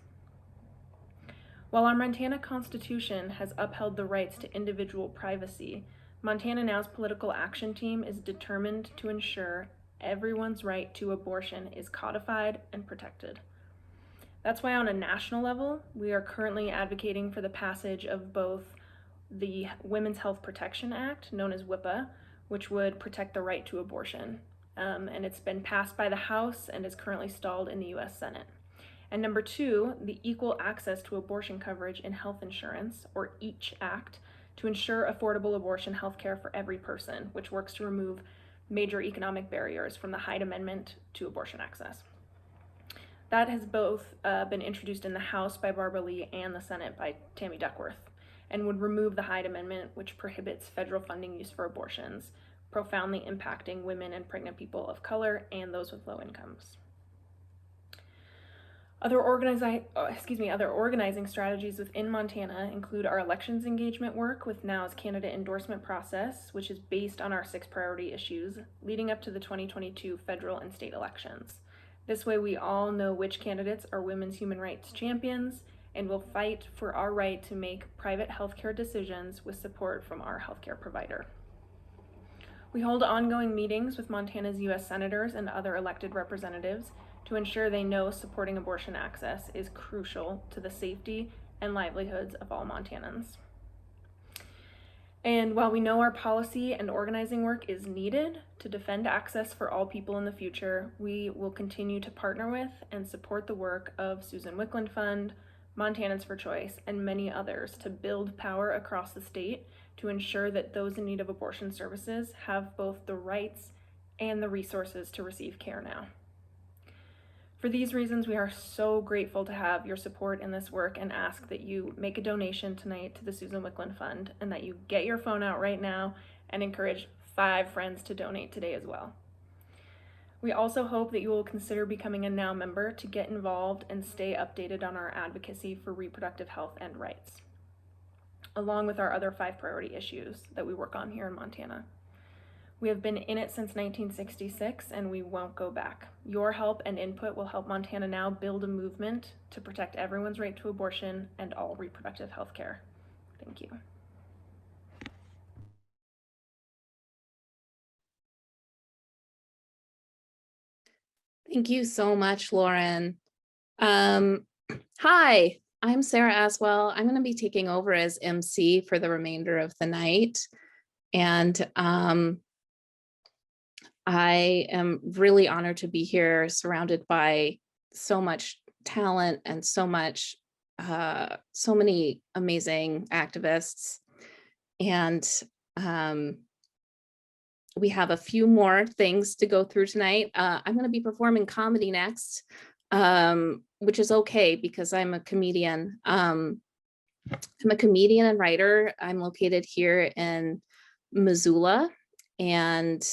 While our Montana Constitution has upheld the rights to individual privacy, Montana Now's political action team is determined to ensure everyone's right to abortion is codified and protected. That's why on a national level, we are currently advocating for the passage of both the Women's Health Protection Act, known as WIPA, which would protect the right to abortion. And it's been passed by the House and is currently stalled in the US Senate. And number two, the Equal Access to Abortion Coverage in Health Insurance, or EACH Act, to ensure affordable abortion health care for every person, which works to remove major economic barriers from the Hyde Amendment to abortion access. That has both been introduced in the House by Barbara Lee and the Senate by Tammy Duckworth, and would remove the Hyde Amendment, which prohibits federal funding use for abortions, profoundly impacting women and pregnant people of color and those with low incomes. Other organizing strategies within Montana include our elections engagement work with Now's candidate endorsement process, which is based on our 6 priority issues leading up to the 2022 federal and state elections. This way we all know which candidates are women's human rights champions and will fight for our right to make private healthcare decisions with support from our healthcare provider. We hold ongoing meetings with Montana's U.S. senators and other elected representatives to ensure they know supporting abortion access is crucial to the safety and livelihoods of all Montanans. And while we know our policy and organizing work is needed to defend access for all people in the future, we will continue to partner with and support the work of Susan Wickland Fund, Montanans for Choice, and many others to build power across the state to ensure that those in need of abortion services have both the rights and the resources to receive care now. For these reasons, we are so grateful to have your support in this work and ask that you make a donation tonight to the Susan Wickland Fund and that you get your phone out right now and encourage 5 friends to donate today as well. We also hope that you will consider becoming a Now member to get involved and stay updated on our advocacy for reproductive health and rights, along with our other 5 priority issues that we work on here in Montana. We have been in it since 1966 and we won't go back. Your help and input will help Montana Now build a movement to protect everyone's right to abortion and all reproductive health care. Thank you. Thank you so much, Lauren. Hi, I'm Sarah Aswell. I'm going to be taking over as MC for the remainder of the night. And I am really honored to be here surrounded by so much talent and so many amazing activists. And we have a few more things to go through tonight. I'm going to be performing comedy next, which is okay because I'm a comedian. I'm a comedian and writer. I'm located here in Missoula, and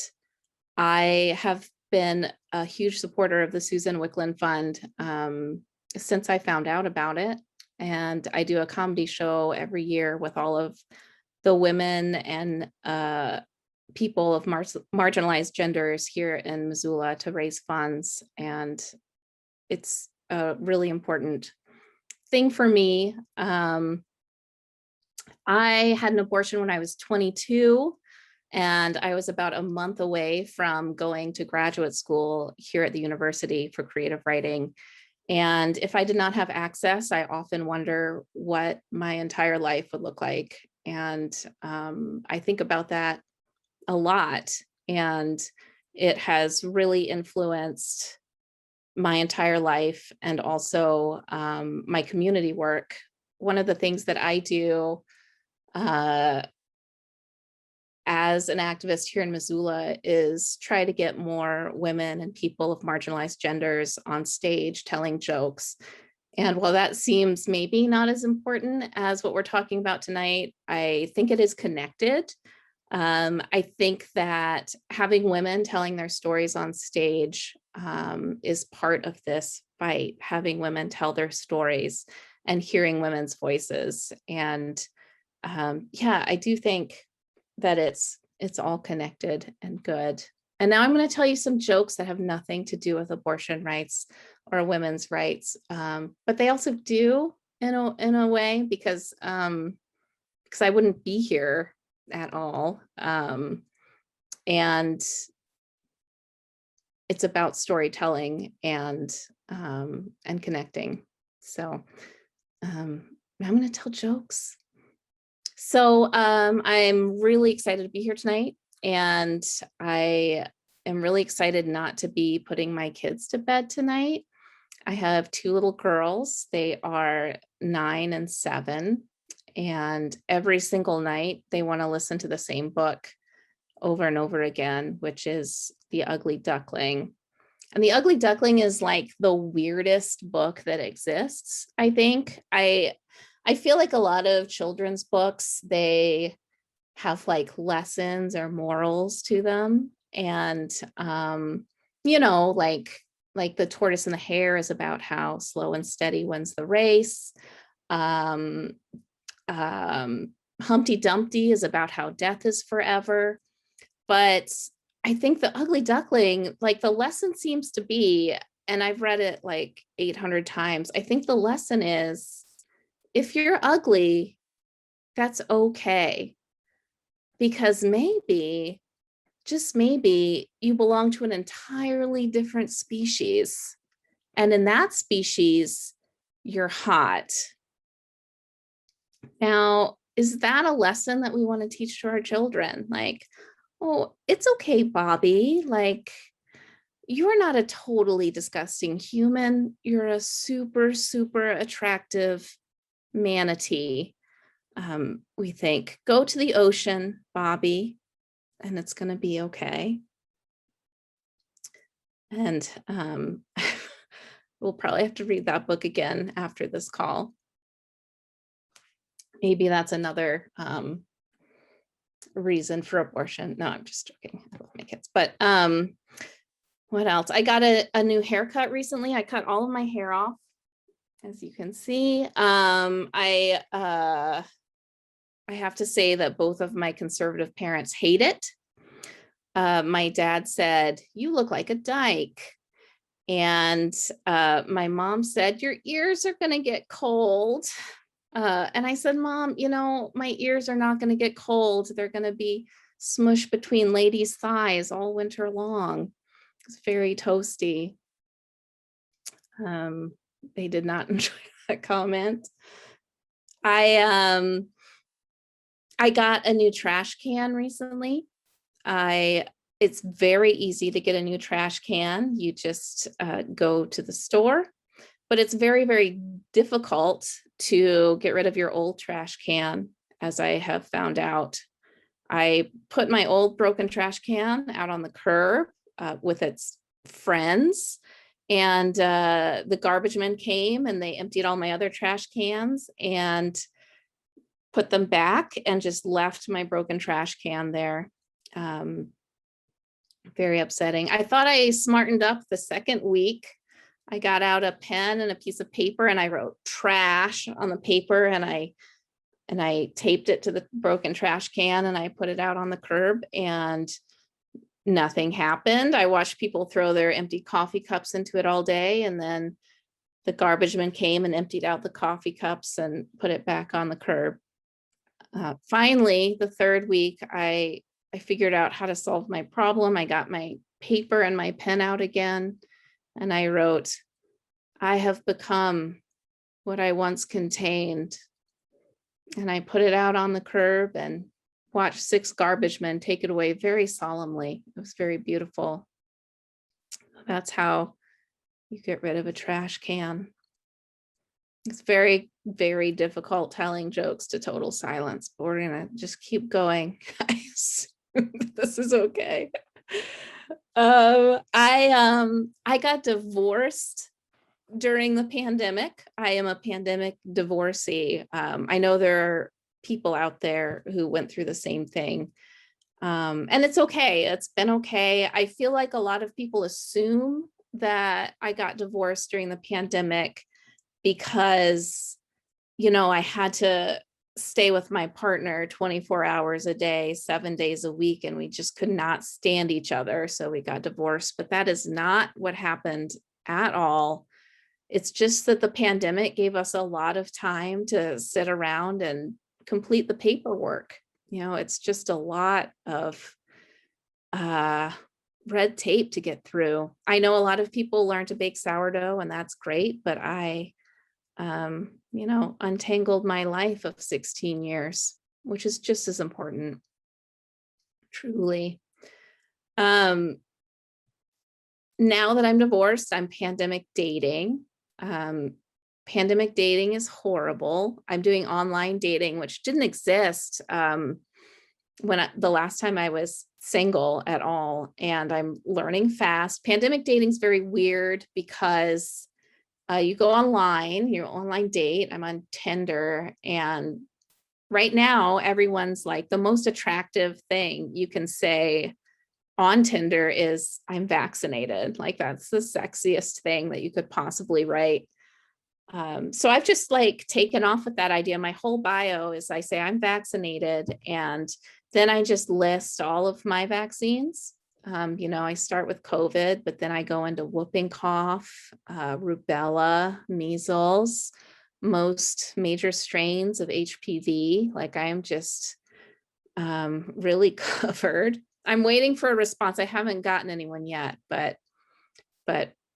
I have been a huge supporter of the Susan Wickland Fund since I found out about it. And I do a comedy show every year with all of the women and people of marginalized genders here in Missoula to raise funds. And it's a really important thing for me. I had an abortion when I was 22. And I was about a month away from going to graduate school here at the university for creative writing. And if I did not have access, I often wonder what my entire life would look like. And I think about that a lot. and it has really influenced my entire life and also my community work. One of the things that I do as an activist here in Missoula is try to get more women and people of marginalized genders on stage telling jokes. And while that seems maybe not as important as what we're talking about tonight, I think it is connected. I think that having women telling their stories on stage is part of this fight, having women tell their stories and hearing women's voices. And yeah, I do think that it's all connected and good. And now I'm going to tell you some jokes that have nothing to do with abortion rights or women's rights, but they also do in a way, because I wouldn't be here at all. And it's about storytelling and connecting. So I'm going to tell jokes. So I'm really excited to be here tonight, and I am really excited not to be putting my kids to bed tonight. I have 2 little girls. They are 9 and 7, and every single night they want to listen to the same book over and over again, which is The Ugly Duckling. And The Ugly Duckling is like the weirdest book that exists, I think. I feel like a lot of children's books, they have like lessons or morals to them. And, you know, like The Tortoise and the Hare is about how slow and steady wins the race. Humpty Dumpty is about how death is forever. But I think The Ugly Duckling, like the lesson seems to be, and I've read it like 800 times, I think the lesson is, if you're ugly, that's okay. Because maybe, just maybe, you belong to an entirely different species. And in that species, you're hot. Now, is that a lesson that we want to teach to our children? Like, oh, it's okay, Bobby. Like, you're not a totally disgusting human. You're a super, super attractive manatee. We think, go to the ocean, Bobby, and it's going to be okay. And we'll probably have to read that book again after this call. Maybe that's another reason for abortion. No, I'm just joking. I love my kids. But what else? I got a new haircut recently. I cut all of my hair off, as you can see. I have to say that both of my conservative parents hate it. My dad said, "You look like a dyke." And my mom said, "Your ears are going to get cold." And I said, "Mom, you know, my ears are not going to get cold. They're going to be smushed between ladies' thighs all winter long." It's very toasty. They did not enjoy that comment. I got a new trash can recently. It's very easy to get a new trash can. You just go to the store, but it's very, very difficult to get rid of your old trash can, as I have found out. I put my old broken trash can out on the curb with its friends, and the garbage men came and they emptied all my other trash cans and put them back and just left my broken trash can there. Very upsetting. I thought I smartened up the second week. I got out a pen and a piece of paper and I wrote "trash" on the paper, and I taped it to the broken trash can and I put it out on the curb, and nothing happened. I watched people throw their empty coffee cups into it all day, and then the garbage man came and emptied out the coffee cups and put it back on the curb. Finally, the third week, I figured out how to solve my problem. I got my paper and my pen out again, and I wrote, "I have become what I once contained." And I put it out on the curb, and watched 6 garbage men take it away very solemnly. It was very beautiful. That's how you get rid of a trash can. It's very, very difficult telling jokes to total silence, but we're gonna just keep going, guys. This is okay. I got divorced during the pandemic. I am a pandemic divorcee. I know there are people out there who went through the same thing. And it's okay. It's been okay. I feel like a lot of people assume that I got divorced during the pandemic because, I had to stay with my partner 24 hours a day, 7 days a week, and we just could not stand each other. So we got divorced, but that is not what happened at all. It's just that the pandemic gave us a lot of time to sit around and complete the paperwork. It's just a lot of red tape to get through. I know a lot of people learn to bake sourdough, and that's great, but I untangled my life of 16 years, which is just as important, truly. Now that I'm divorced, I'm pandemic dating. Pandemic dating is horrible. I'm doing online dating, which didn't exist the last time I was single at all. And I'm learning fast. Pandemic dating is very weird because you go online, your online date. I'm on Tinder, and right now everyone's like, the most attractive thing you can say on Tinder is I'm vaccinated. Like, that's the sexiest thing that you could possibly write. So I've just taken off with that idea. My whole bio is I say I'm vaccinated, and then I just list all of my vaccines. I start with COVID, but then I go into whooping cough, rubella, measles, most major strains of HPV. I am just really covered. I'm waiting for a response. I haven't gotten anyone yet, but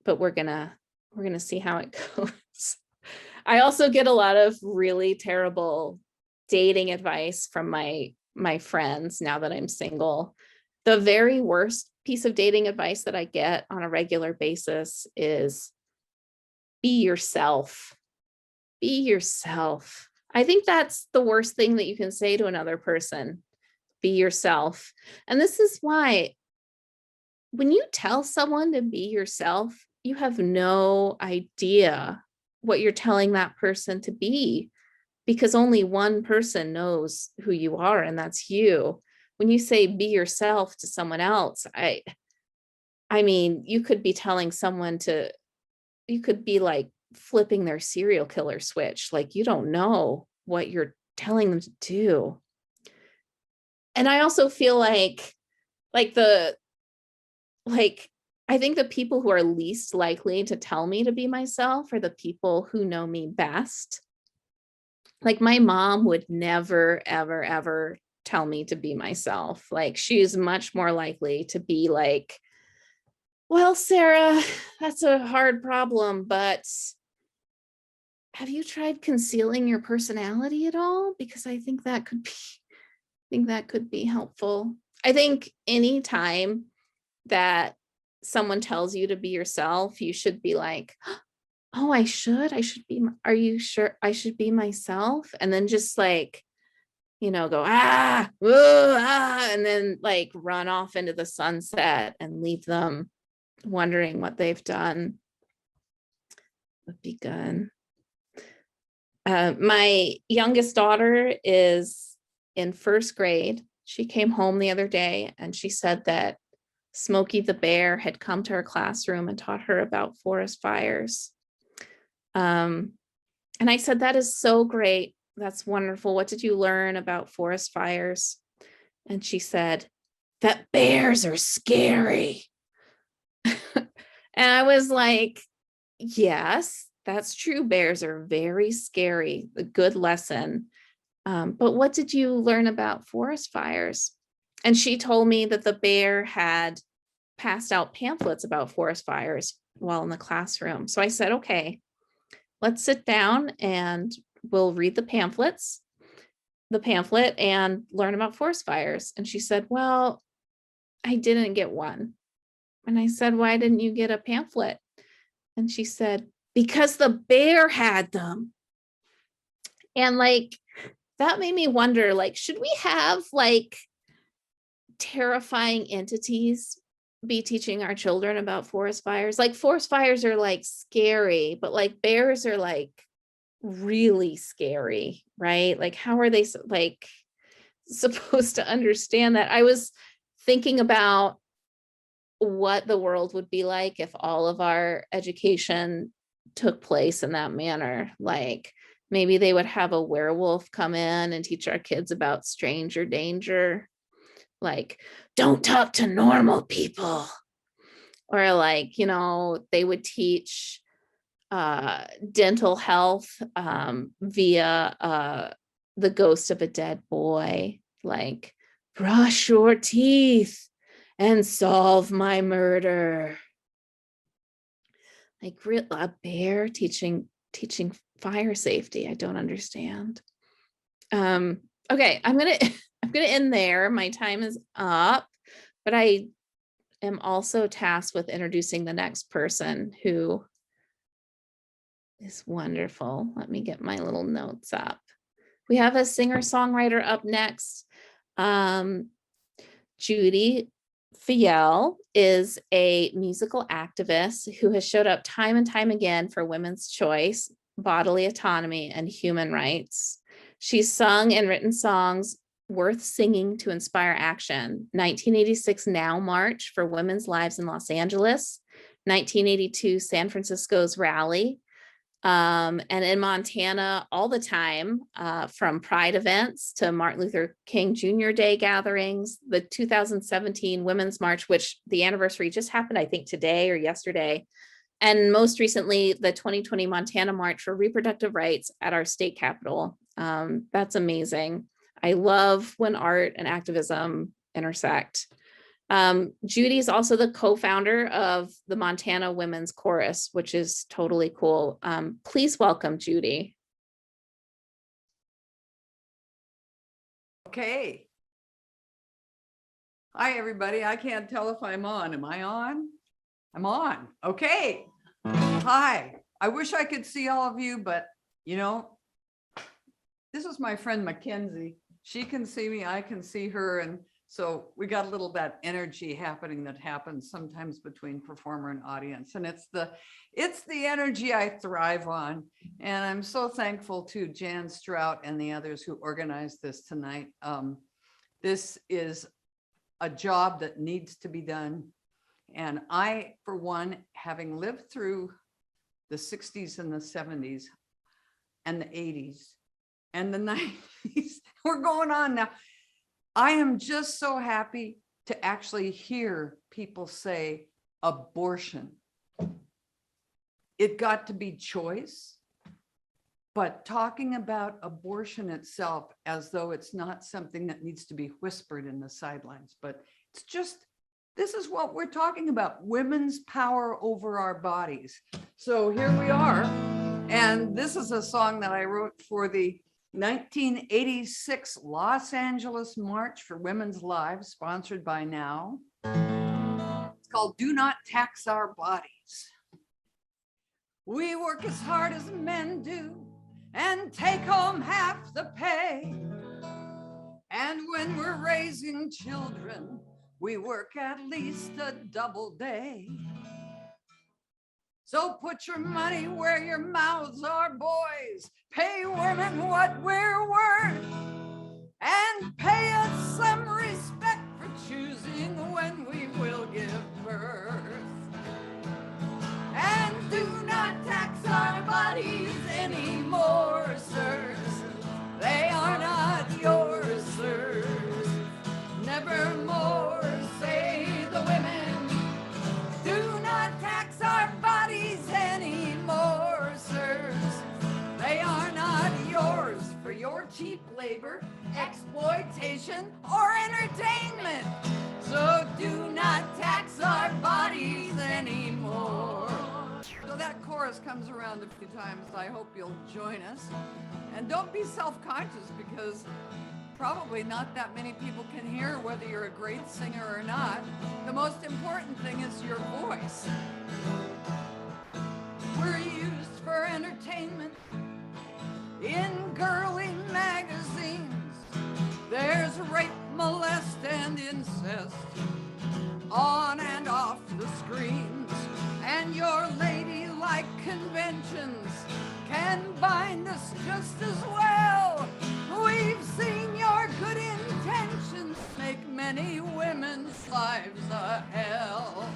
we're gonna see how it goes. I also get a lot of really terrible dating advice from my friends now that I'm single. The very worst piece of dating advice that I get on a regular basis is be yourself. Be yourself. I think that's the worst thing that you can say to another person. Be yourself. And this is why when you tell someone to be yourself, you have no idea what you're telling that person to be, because only one person knows who you are, and that's you. When you say be yourself to someone else, I mean, you could be telling someone you could be flipping their serial killer switch. You don't know what you're telling them to do. And I also feel I think the people who are least likely to tell me to be myself are the people who know me best. My mom would never, ever, ever tell me to be myself. She's much more likely to be well, Sarah, that's a hard problem, but have you tried concealing your personality at all? Because I think that could be helpful. I think any time that someone tells you to be yourself, you should be oh, I should be, are you sure I should be myself? And then just go, and then run off into the sunset and leave them wondering what they've done. Would be good. My youngest daughter is in first grade. She came home the other day and she said that Smokey the Bear had come to her classroom and taught her about forest fires. And I said, that is so great. That's wonderful. What did you learn about forest fires? And she said, that bears are scary. And I was like, yes, that's true. Bears are very scary. A good lesson. But what did you learn about forest fires? And she told me that the bear had passed out pamphlets about forest fires while in the classroom. So I said, okay, let's sit down and we'll read the pamphlets. the pamphlet and learn about forest fires. And she said, well, I didn't get one. And I said, why didn't you get a pamphlet? And she said, because the bear had them. And like, that made me wonder, like, should we have like terrifying entities be teaching our children about forest fires? Like, forest fires are like scary, but like bears are like really scary, right? Like, how are they like supposed to understand that? I was thinking about what the world would be like if all of our education took place in that manner. Like, maybe they would have a werewolf come in and teach our kids about stranger danger. Like, don't talk to normal people. Or like, you know, they would teach dental health via the ghost of a dead boy. Like, brush your teeth and solve my murder. Like, a bear teaching fire safety. I don't understand. Okay, I'm gonna end there. My time is up, but I am also tasked with introducing the next person who is wonderful. Let me get my little notes up. We have a singer-songwriter up next. Judy Fiel is a musical activist who has showed up time and time again for women's choice, bodily autonomy, and human rights. She's sung and written songs worth singing to inspire action. 1986 Now March for Women's Lives in Los Angeles, 1982 San Francisco's Rally, and in Montana all the time, from Pride events to Martin Luther King Jr. Day gatherings, the 2017 Women's March, which the anniversary just happened, I think today or yesterday, and most recently, the 2020 Montana March for Reproductive Rights at our state capitol. That's amazing. I love when art and activism intersect. Judy is also the co-founder of the Montana Women's Chorus, which is totally cool. Please welcome Judy. Okay. Hi, everybody. I can't tell if I'm on. Am I on? I'm on. Okay. Hi. I wish I could see all of you, but you know, this is my friend Mackenzie. She can see me, I can see her. And so we got a little that energy happening that happens sometimes between performer and audience. And it's the energy I thrive on. And I'm so thankful to Jan Strout and the others who organized this tonight. This is a job that needs to be done. And I, for one, having lived through the 60s and the 70s and the 80s and the 90s, we're going on now. I am just so happy to actually hear people say abortion. It got to be choice, but talking about abortion itself as though it's not something that needs to be whispered in the sidelines, but it's just, this is what we're talking about, women's power over our bodies. So here we are. And this is a song that I wrote for the 1986 Los Angeles March for Women's Lives, sponsored by Now. It's called Do Not Tax Our Bodies. We work as hard as men do and take home half the pay. And when we're raising children, we work at least a double day. So put your money where your mouths are, boys. Pay women what we're worth. And pay us some respect for choosing when we will give birth. And do not tax our bodies anymore, sirs. They are not yours, sirs. Nevermore, say the women. Do not tax our bodies anymore, sirs. They are not yours for your cheap labor, exploitation, or entertainment. So do not tax our bodies anymore. So that chorus Taurus comes around a few times, I hope you'll join us. And don't be self-conscious, because probably not that many people can hear whether you're a great singer or not. The most important thing is your voice. We're used for entertainment in girly magazines. There's rape, molest, and incest on and off the screens. And your ladylike conventions can bind us just as well. We've seen your good intentions make many women's lives a hell.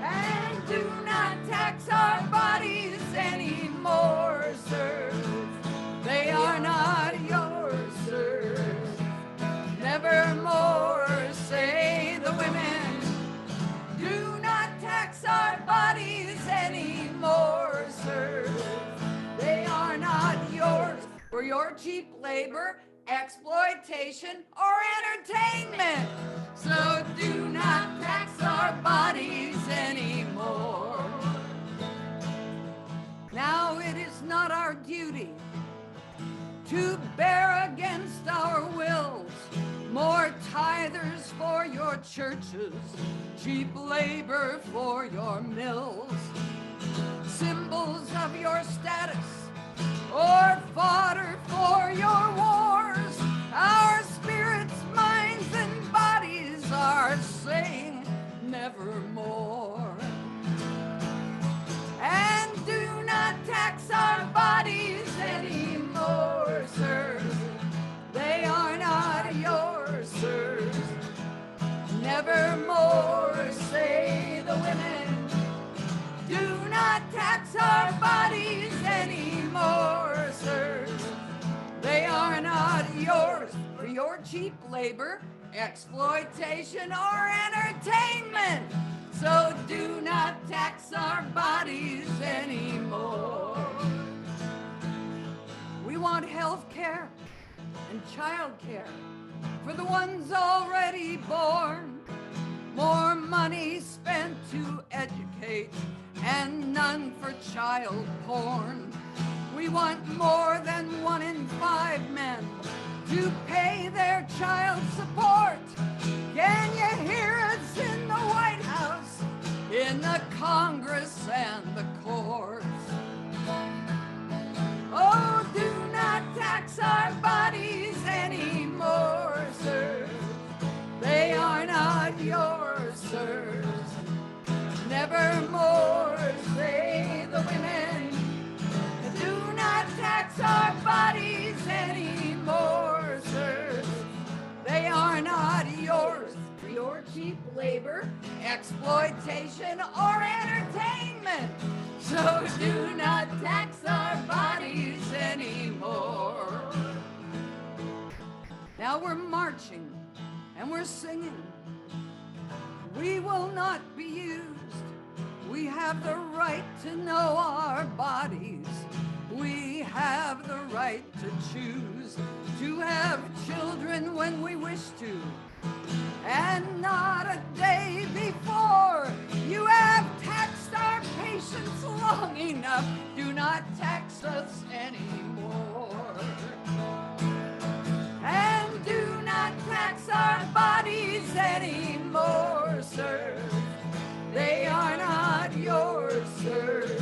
And do not tax our bodies anymore, sirs. They are not yours, sirs. Nevermore, say the women. Do not tax our bodies anymore, sirs. They are not yours for your cheap labor, exploitation, or entertainment. So do not tax our bodies anymore. Now it is not our duty to bear against our wills more tithers for your churches, cheap labor for your mills, symbols of your status, or fodder for your wars. Our spirits, minds, and bodies are saying nevermore. And do not tax our bodies anymore, sirs. They are not yours, sirs. Nevermore, say the women. Do not tax our bodies anymore, sirs. They are not yours for your cheap labor, exploitation, or entertainment. So do not tax our bodies anymore. We want health care and child care for the ones already born. More money spent to educate and none for child porn. We want more than 1 in 5 men to pay their child support. Can you hear us in the White House, in the Congress and the courts? Oh, do not tax our bodies anymore, sirs. They are not yours, sirs. Nevermore, say the women. Do not tax our bodies anymore, sirs. They are not yours for your cheap labor, exploitation, or entertainment. So do not tax our bodies anymore. Now we're marching and we're singing. We will not be used. We have the right to know our bodies. We have the right to choose to have children when we wish to, and not a day before. You have taxed our patience long enough. Do not tax us anymore. And do not tax our bodies anymore, sirs. They are not yours, sirs.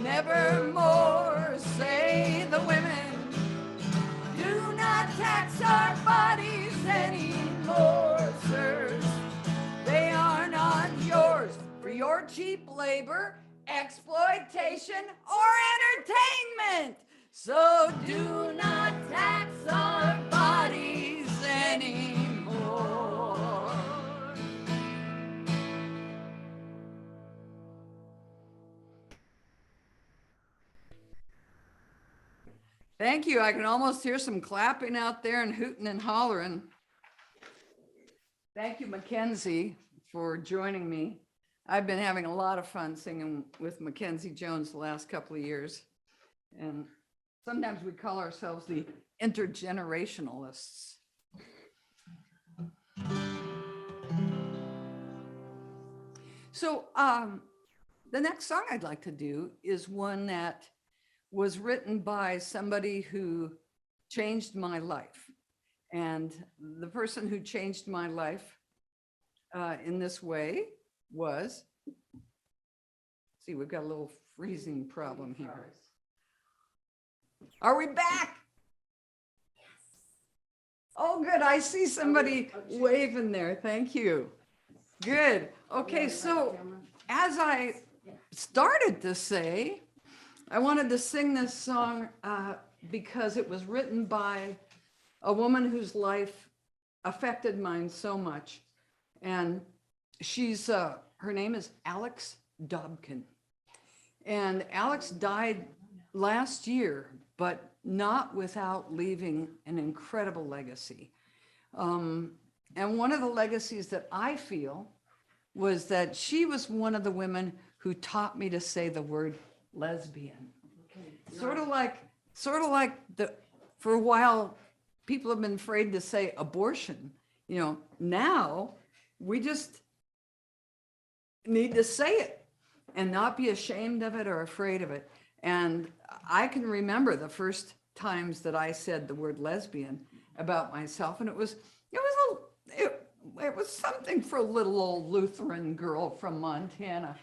Nevermore, say the women. Do not tax our bodies anymore, sirs. They are not yours for your cheap labor, exploitation, or entertainment. So do not tax our bodies anymore. Thank you. I can almost hear some clapping out there and hooting and hollering. Thank you, Mackenzie, for joining me. I've been having a lot of fun singing with Mackenzie Jones the last couple of years. And sometimes we call ourselves the intergenerationalists. So the next song I'd like to do is one that was written by somebody who changed my life. And the person who changed my life in this way was, see, we've got a little freezing problem here. Are we back? Oh, good. I see somebody waving there. Thank you. Good. Okay, so as I started to say, I wanted to sing this song because it was written by a woman whose life affected mine so much. And she's, her name is Alex Dobkin. And Alex died last year, but not without leaving an incredible legacy. And one of the legacies that I feel was that she was one of the women who taught me to say the word lesbian. Sort of like for a while, people have been afraid to say abortion. You know, now we just need to say it and not be ashamed of it or afraid of it. And I can remember the first times that I said the word lesbian about myself, and it was something for a little old Lutheran girl from Montana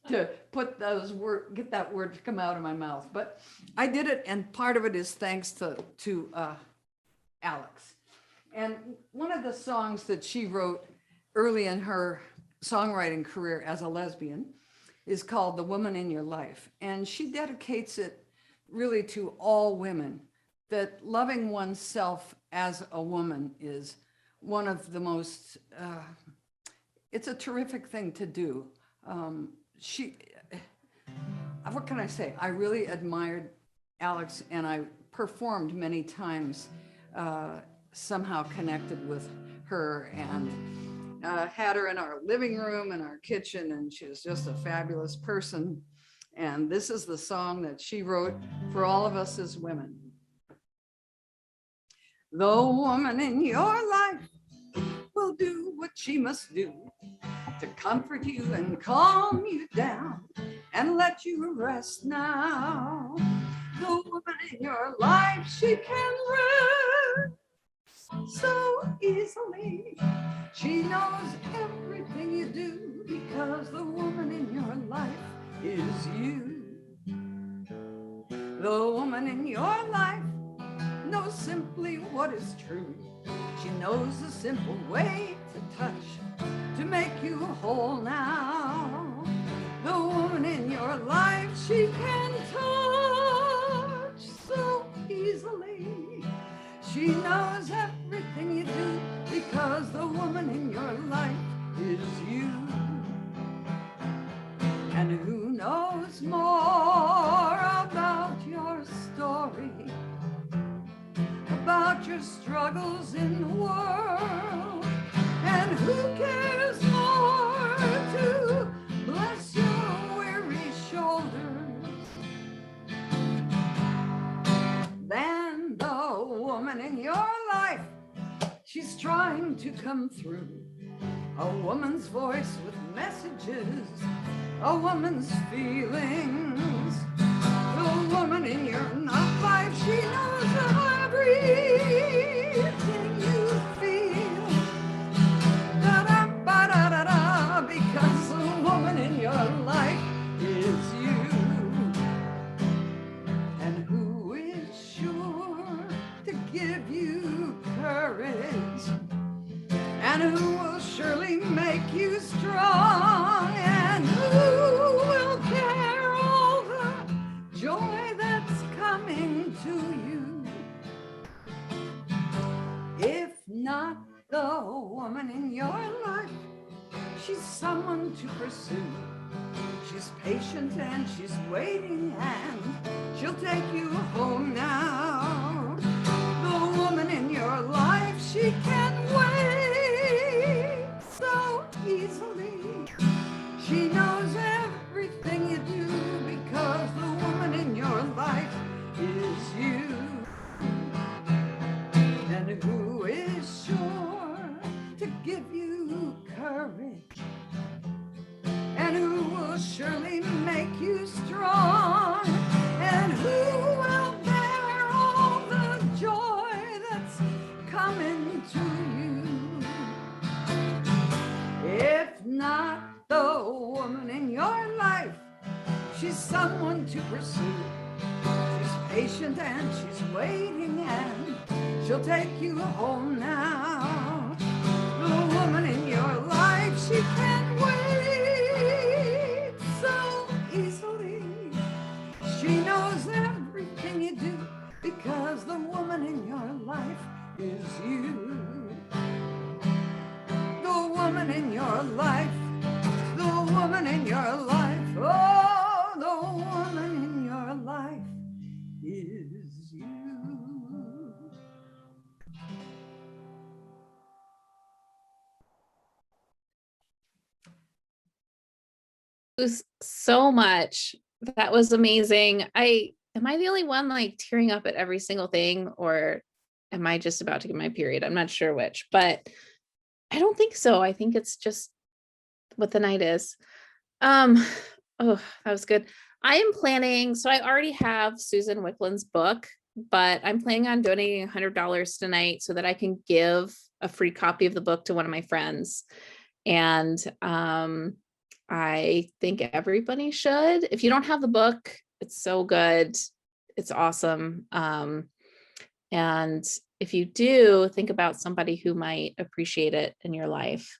to put those words, get that word to come out of my mouth. But I did it, and part of it is thanks to Alex. And one of the songs that she wrote early in her songwriting career as a lesbian is called The Woman in Your Life. And she dedicates it really to all women, that loving oneself as a woman is one of the most, it's a terrific thing to do. What can I say? I really admired Alex, and I performed many times, somehow connected with her, and had her in our living room and our kitchen, and she was just a fabulous person. And this is the song that she wrote for all of us as women. The woman in your life will do what she must do to comfort you and calm you down and let you rest now. The woman in your life, she can rest so easily. She knows everything you do because the woman in your life is you. The woman in your life knows simply what is true. She knows a simple way to touch to make you whole now. The woman in your life, she can touch so easily. She knows everything you do because the woman in your life is you. And who knows more about your story, about your struggles in the world, and who cares more to bless your weary shoulders than the woman in your life? She's trying to come through, a woman's voice with messages, a woman's feelings. The woman in your life, she knows everything you feel. Da-da-ba-da-da-da, because the woman in your life is you. And who is sure to give you courage, and who will surely make you strong, and who will care all the joy that's coming to you. If not the woman in your life, she's someone to pursue. She's patient and she's waiting, and she'll take you home now. The woman in your life, she can wait so easily. She knows everything you do because the woman in your life is you. And who is sure to give you courage, and who will surely make your life. She's someone to pursue. She's patient and she's waiting, and she'll take you home now. The woman in your life, she can't wait so easily. She knows everything you do, because the woman in your life is you. The woman in your life, the woman in your life, oh, the woman in your life is you. Was so much. That was amazing. Am I the only one like tearing up at every single thing, or am I just about to get my period? I'm not sure which, but I don't think so. I think it's just what the night is. Oh, that was good. I am planning, so I already have Susan Wickland's book, but I'm planning on donating $100 tonight so that I can give a free copy of the book to one of my friends. And I think everybody should. If you don't have the book, it's so good. It's awesome. And if you do, think about somebody who might appreciate it in your life.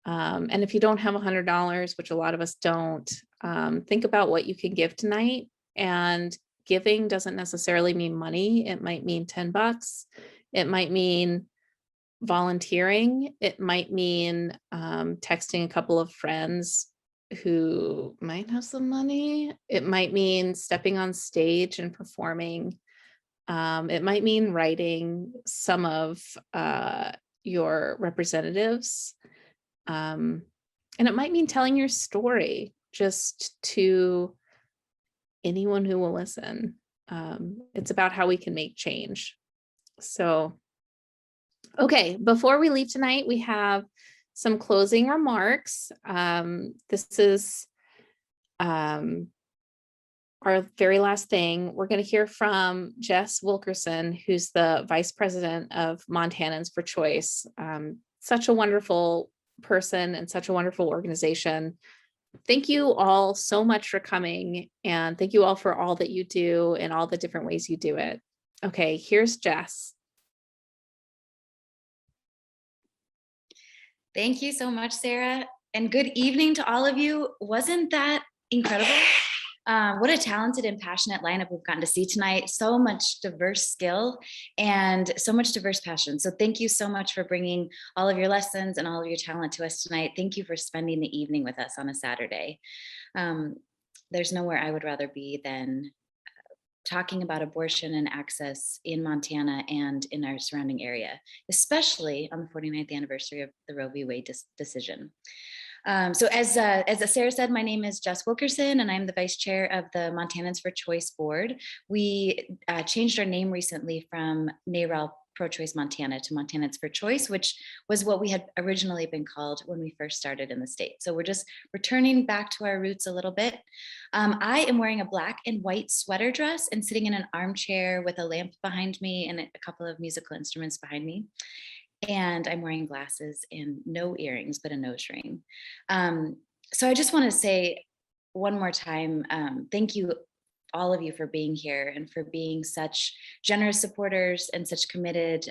And if you don't have $100, which a lot of us don't, think about what you can give tonight. And giving doesn't necessarily mean money. It might mean $10. It might mean volunteering. It might mean texting a couple of friends who might have some money. It might mean stepping on stage and performing. It might mean writing some of your representatives. And it might mean telling your story just to anyone who will listen. It's about how we can make change. So, okay, before we leave tonight, we have some closing remarks. This is our very last thing. We're going to hear from Jess Wilkerson, who's the Vice President of Montanans for Choice. Such a wonderful person and such a wonderful organization. Thank you all so much for coming, and thank you all for all that you do and all the different ways you do it. Okay, here's Jess. Thank you so much, Sarah, and good evening to all of you. Wasn't that incredible? What a talented and passionate lineup we've gotten to see tonight. So much diverse skill and so much diverse passion. So thank you so much for bringing all of your lessons and all of your talent to us tonight. Thank you for spending the evening with us on a Saturday. There's nowhere I would rather be than talking about abortion and access in Montana and in our surrounding area, especially on the 49th anniversary of the Roe v. Wade decision. So as Sarah said, my name is Jess Wilkerson, and I'm the vice chair of the Montanans for Choice board. We changed our name recently from NARAL Pro-Choice Montana to Montanans for Choice, which was what we had originally been called when we first started in the state. So we're just returning back to our roots a little bit. I am wearing a black and white sweater dress and sitting in an armchair with a lamp behind me and a couple of musical instruments behind me. And I'm wearing glasses and no earrings, but a nose ring. So I just want to say one more time, thank you, all of you, for being here and for being such generous supporters and such committed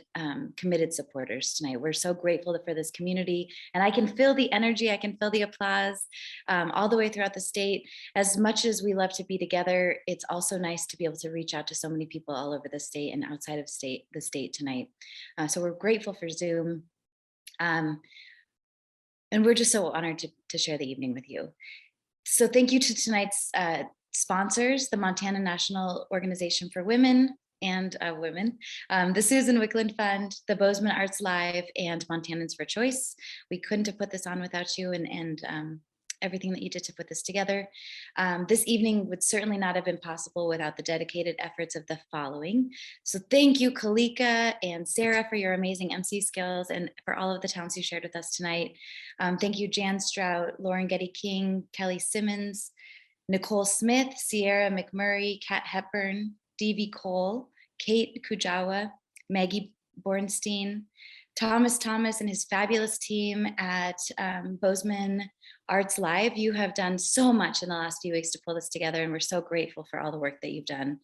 supporters tonight. We're so grateful for this community, and I can feel the energy, I can feel the applause all the way throughout the state. As much as we love to be together, it's also nice to be able to reach out to so many people all over the state and outside of the state tonight. So we're grateful for Zoom. And we're just so honored to share the evening with you. So thank you to tonight's sponsors, the Montana National Organization for Women and Women, the Susan Wickland Fund, the Bozeman Arts Live, and Montanans for Choice. We couldn't have put this on without you and everything that you did to put this together. This evening would certainly not have been possible without the dedicated efforts of the following. So thank you, Kalika and Sarah, for your amazing MC skills and for all of the talents you shared with us tonight. Thank you, Jan Strout, Lauren Getty King, Kelly Simmons, Nicole Smith, Sierra McMurray, Kat Hepburn, Devi Cole, Kate Kujawa, Maggie Bornstein, Thomas and his fabulous team at Bozeman Arts Live, you have done so much in the last few weeks to pull this together, and we're so grateful for all the work that you've done.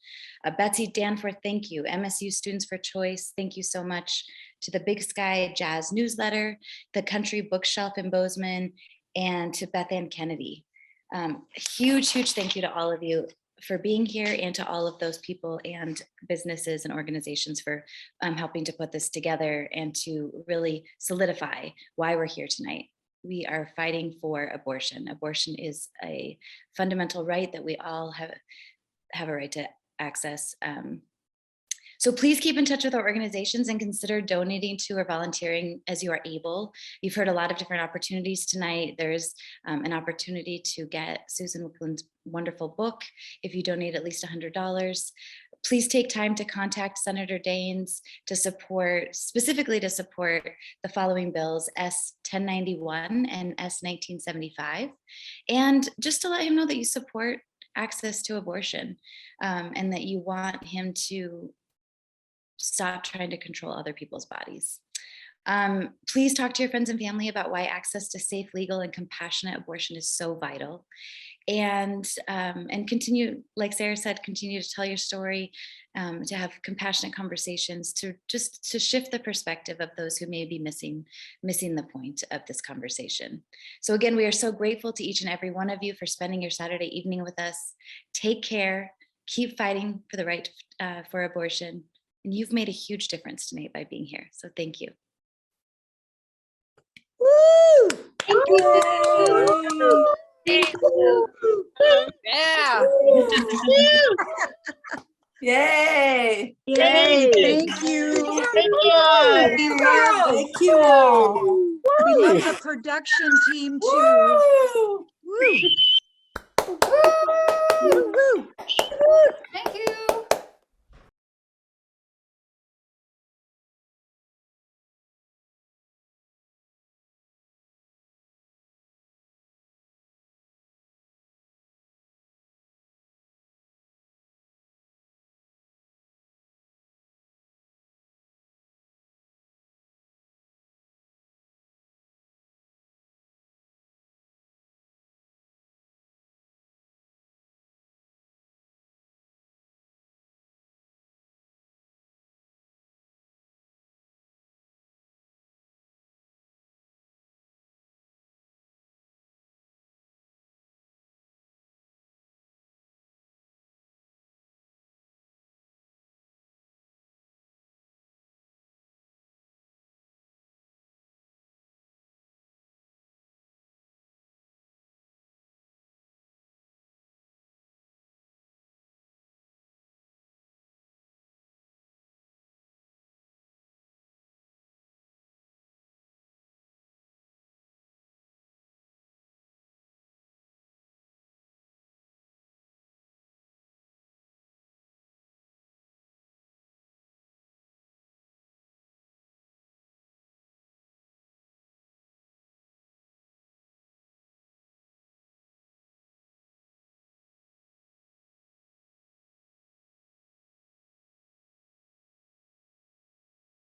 Betsy Danforth, thank you. MSU Students for Choice, thank you so much. To the Big Sky Jazz newsletter, the Country Bookshelf in Bozeman, and to Beth Ann Kennedy. Huge thank you to all of you for being here, and to all of those people and businesses and organizations for helping to put this together and to really solidify why we're here tonight. We are fighting for abortion. Abortion is a fundamental right that we all have a right to access. So please keep in touch with our organizations and consider donating to or volunteering as you are able. You've heard a lot of different opportunities tonight. There's an opportunity to get Susan Wickland's wonderful book if you donate at least $100. Please take time to contact Senator Daines to support, specifically to support the following bills, S 1091 and S 1975. And just to let him know that you support access to abortion and that you want him to stop trying to control other people's bodies. Please talk to your friends and family about why access to safe, legal, and compassionate abortion is so vital. And continue, like Sarah said, continue to tell your story, to have compassionate conversations, to shift the perspective of those who may be missing the point of this conversation. So again, we are so grateful to each and every one of you for spending your Saturday evening with us. Take care, keep fighting for the right for abortion. And you've made a huge difference tonight by being here. So thank you. Woo! Thank you. Thank you. Yeah. Yay. Yay! Thank you. Thank you all. We love the production team too.